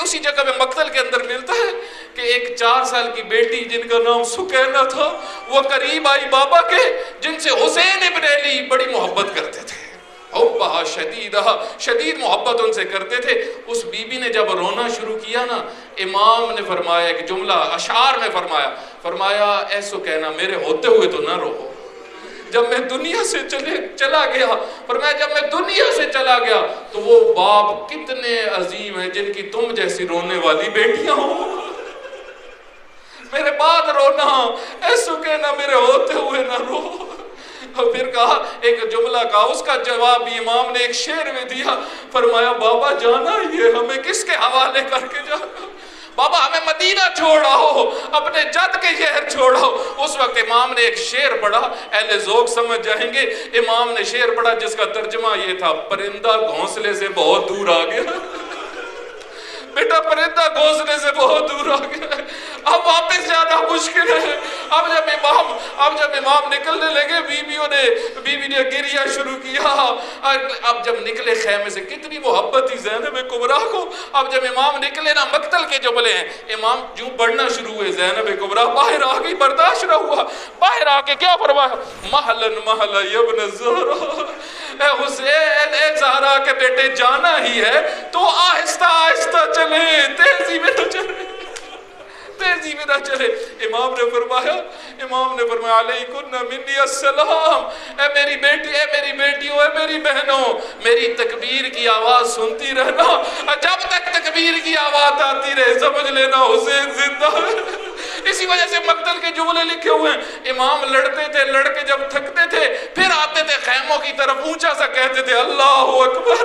اسی جگہ میں مقتل کے اندر ملتا ہے کہ ایک 4 سال کی بیٹی جن کا نام سکینہ تھا، وہ قریب آئی بابا کے، جن سے حسین ابن علی بڑی محبت کرتے تھے، حبہا شدیدہ، شدید محبت ان سے کرتے تھے۔ اس بی بی نے جب رونا شروع کیا نا، امام نے فرمایا ایک جملہ اشعار میں فرمایا اے سکینہ میرے ہوتے ہوئے تو نہ رو، جب میں دنیا سے چلا گیا، فرمایا جب میں دنیا سے چلا گیا تو وہ باپ کتنے عظیم ہیں جن کی تم جیسی رونے والی بیٹیاں ہوں، میرے بعد رونا، اے سکینہ میرے ہوتے ہوئے نہ رو۔ اور پھر کہا ایک جملہ کہا، اس کا جواب بھی امام نے ایک شعر میں دیا، فرمایا بابا جانا یہ ہمیں کس کے حوالے کر کے جانا؟ بابا ہمیں مدینہ چھوڑاؤ، اپنے جد کے شہر چھوڑاؤ۔ اس وقت امام نے ایک شعر پڑھا، اہل ذوق سمجھ جائیں گے، امام نے شعر پڑھا جس کا ترجمہ یہ تھا، پرندہ گھونسلے سے بہت دور آ گیا، بیٹا پرندہ گھونسلے سے بہت دور آ گیا، اب واپس جانا مشکل ہے۔ اب جب امام نکلنے لگے، بی بی نے گریہ شروع کیا۔ اب جب نکلے خیمے سے، کتنی محبت تھی زینب کبریٰ کو، اب جب امام نکلے نا، مقتل کے جملے ہیں، امام جو بڑھنا شروع ہوئے، زینب کبریٰ باہر آ گئی، برداشت نہ ہوا، باہر آ کے کیا فرمایا، محلن محلہ یبن زہرا، اے حسین اے زہرا کے بیٹے جانا ہی ہے تو آہستہ آہستہ چلے، تیزی میں نہ چلے، تیزی میں نہ چلے۔ امام نے فرمایا علیکن منی السلام، اے میری بیٹی، اے میری بیٹیوں، اے میری بہنوں، میری تکبیر کی آواز سنتی رہنا، جب تک تکبیر کی آواز آتی رہے سمجھ لینا حسین زندہ ہے۔ اسی وجہ سے مقتل کے جملے لکھے ہوئے ہیں، امام لڑتے تھے، لڑکے جب تھکتے تھے پھر آتے تھے خیموں کی طرف، اونچا سا کہتے تھے اللہ اکبر،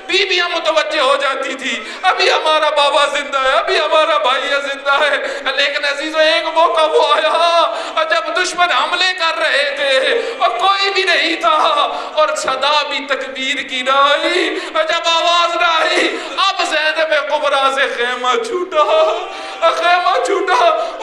بیویاں متوجہ ہو جاتی تھی ابھی ہمارا بابا زندہ ہے، ابھی ہمارا بھائی زندہ ہے۔ لیکن عزیزو ایک موقع وہ آیا جب دشمن حملے کر رہے تھے اور کوئی بھی نہیں تھا اور صدا بھی تکبیر کی نہ آئی، جب آواز نہ آئی، اب زینب کبریٰ سے خیمہ چھوٹا،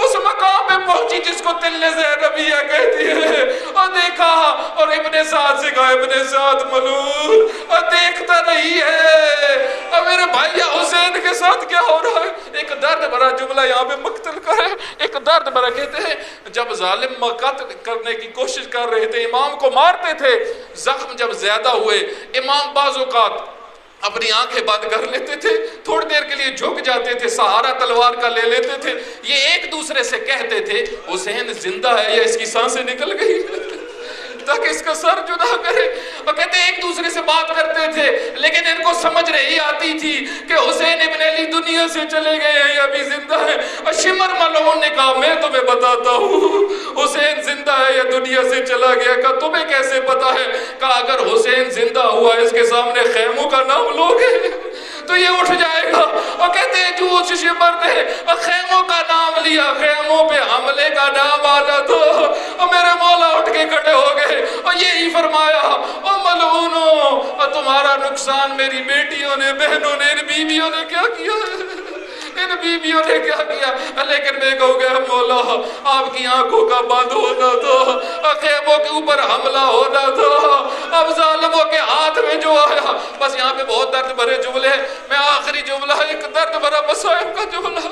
اس مقام پہ پہنچی جس کو تل زینبیہ کہتی ہے، اور دیکھا اور ابن سعد سے کہا ابن سعد ملول اور دیکھتا نہیں ہے اور میرے بھائی حسین کے ساتھ کیا ہو رہا ہے۔ ایک درد بھرا جملہ یہاں پہ مقتل کا ہے، ایک درد بھرا، کہتے ہیں جب ظالم قتل کرنے کی کوشش کر رہے تھے، امام کو مارتے تھے، زخم جب زیادہ ہوئے، امام بعض اوقات اپنی آنکھیں بند کر لیتے تھے، تھوڑی دیر کے لیے جھک جاتے تھے، سہارا تلوار کا لے لیتے تھے، یہ ایک دوسرے سے کہتے تھے حسین زندہ ہے یا اس کی سانسیں نکل گئی، تاکہ اس کا سر جدا کرے. اور کہتے ہیں ایک دوسرے سے بات کرتے تھے لیکن ان کو سمجھ نہیں آتی تھی کہ حسین ابن علی دنیا سے چلے گئے ہیں یا ابھی زندہ ہے. اور شمر ملعون نے کہا میں تمہیں بتاتا ہوں حسین زندہ ہے یا دنیا سے چلا گیا. کہا تمہیں کیسے پتا ہے؟ کہا اگر حسین زندہ ہوا اس کے سامنے خیموں کا نام لوگے تو یہ اٹھ جائے گا. اور کہتے ہیں جو اس شمر نے خیموں کا نام لیا, خیموں پہ حملے کا نام آنا تو اور میرے مولا اٹھ کے کھڑے ہو گئے اور یہی فرمایا او ملعونوں, اور تمہارا نقصان میری بیٹیوں نے, بہنوں نے, ان بیویوں نے کیا کیا ہے, ان بیویوں نے کیا کیا. لیکن میں کہوں گا مولا آپ کی آنکھوں کا بند ہونا تھا, خیموں کے اوپر حملہ ہونا تھا, اب ظالموں کے ہاتھ میں جو آیا. بس یہاں پہ بہت درد بھرے جملے ہیں, میں آخری جملہ ایک درد بھرا مصائب کا جملہ.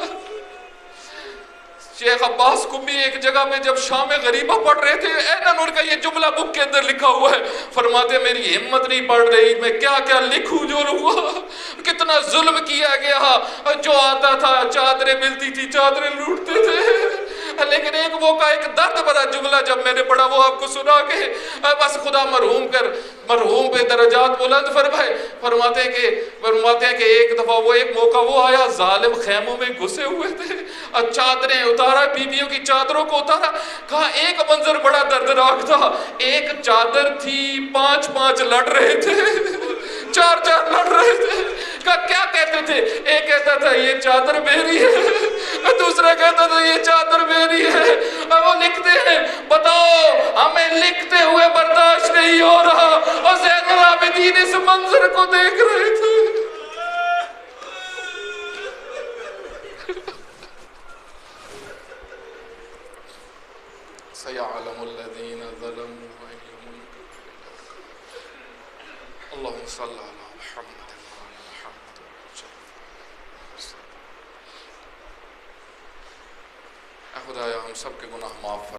شیخ عباس کمی ایک جگہ میں جب شام غریبہ پڑھ رہے تھے, ان کا یہ جملہ بک کے اندر لکھا ہوا ہے, فرماتے میری ہمت نہیں پڑ رہی, میں کیا کیا لکھوں جو ہوا, کتنا ظلم کیا گیا, جو آتا تھا چادریں ملتی تھی چادریں لوٹتے تھے. لیکن ایک موقع ایک درد بھرا جملہ جب میں نے پڑھا وہ آپ کو سنا کے بس خدا مرحوم پہ درجات بلند فرمائے. فرماتے ہیں کہ ایک دفعہ وہ ایک موقع وہ آیا, ظالم خیموں میں گھسے ہوئے تھے, چادریں اتارا, بیویوں کی چادروں کو اتارا. کہا ایک منظر بڑا دردناک تھا, ایک چادر تھی 5 لڑ رہے تھے, 4 لڑ رہے تھے. کہا کیا کہتے تھے؟ ایک کہتا تھا یہ چادر میری ہے, دوسرا کہتا تھا یہ چادر میری ہے. اور وہ لکھتے ہیں بتاؤ ہمیں لکھتے ہوئے برداشت نہیں ہو رہا, اور زین العابدین اس منظر کو دیکھ رہے تھے. سَيَعْلَمُ الَّذِينَ ظَلَمُوا أَيُّ مُنْقَلَبٍ. اللهم صل على محمد وعلى محمد. اے خدایا ہم سب کے گناہ معاف فرما.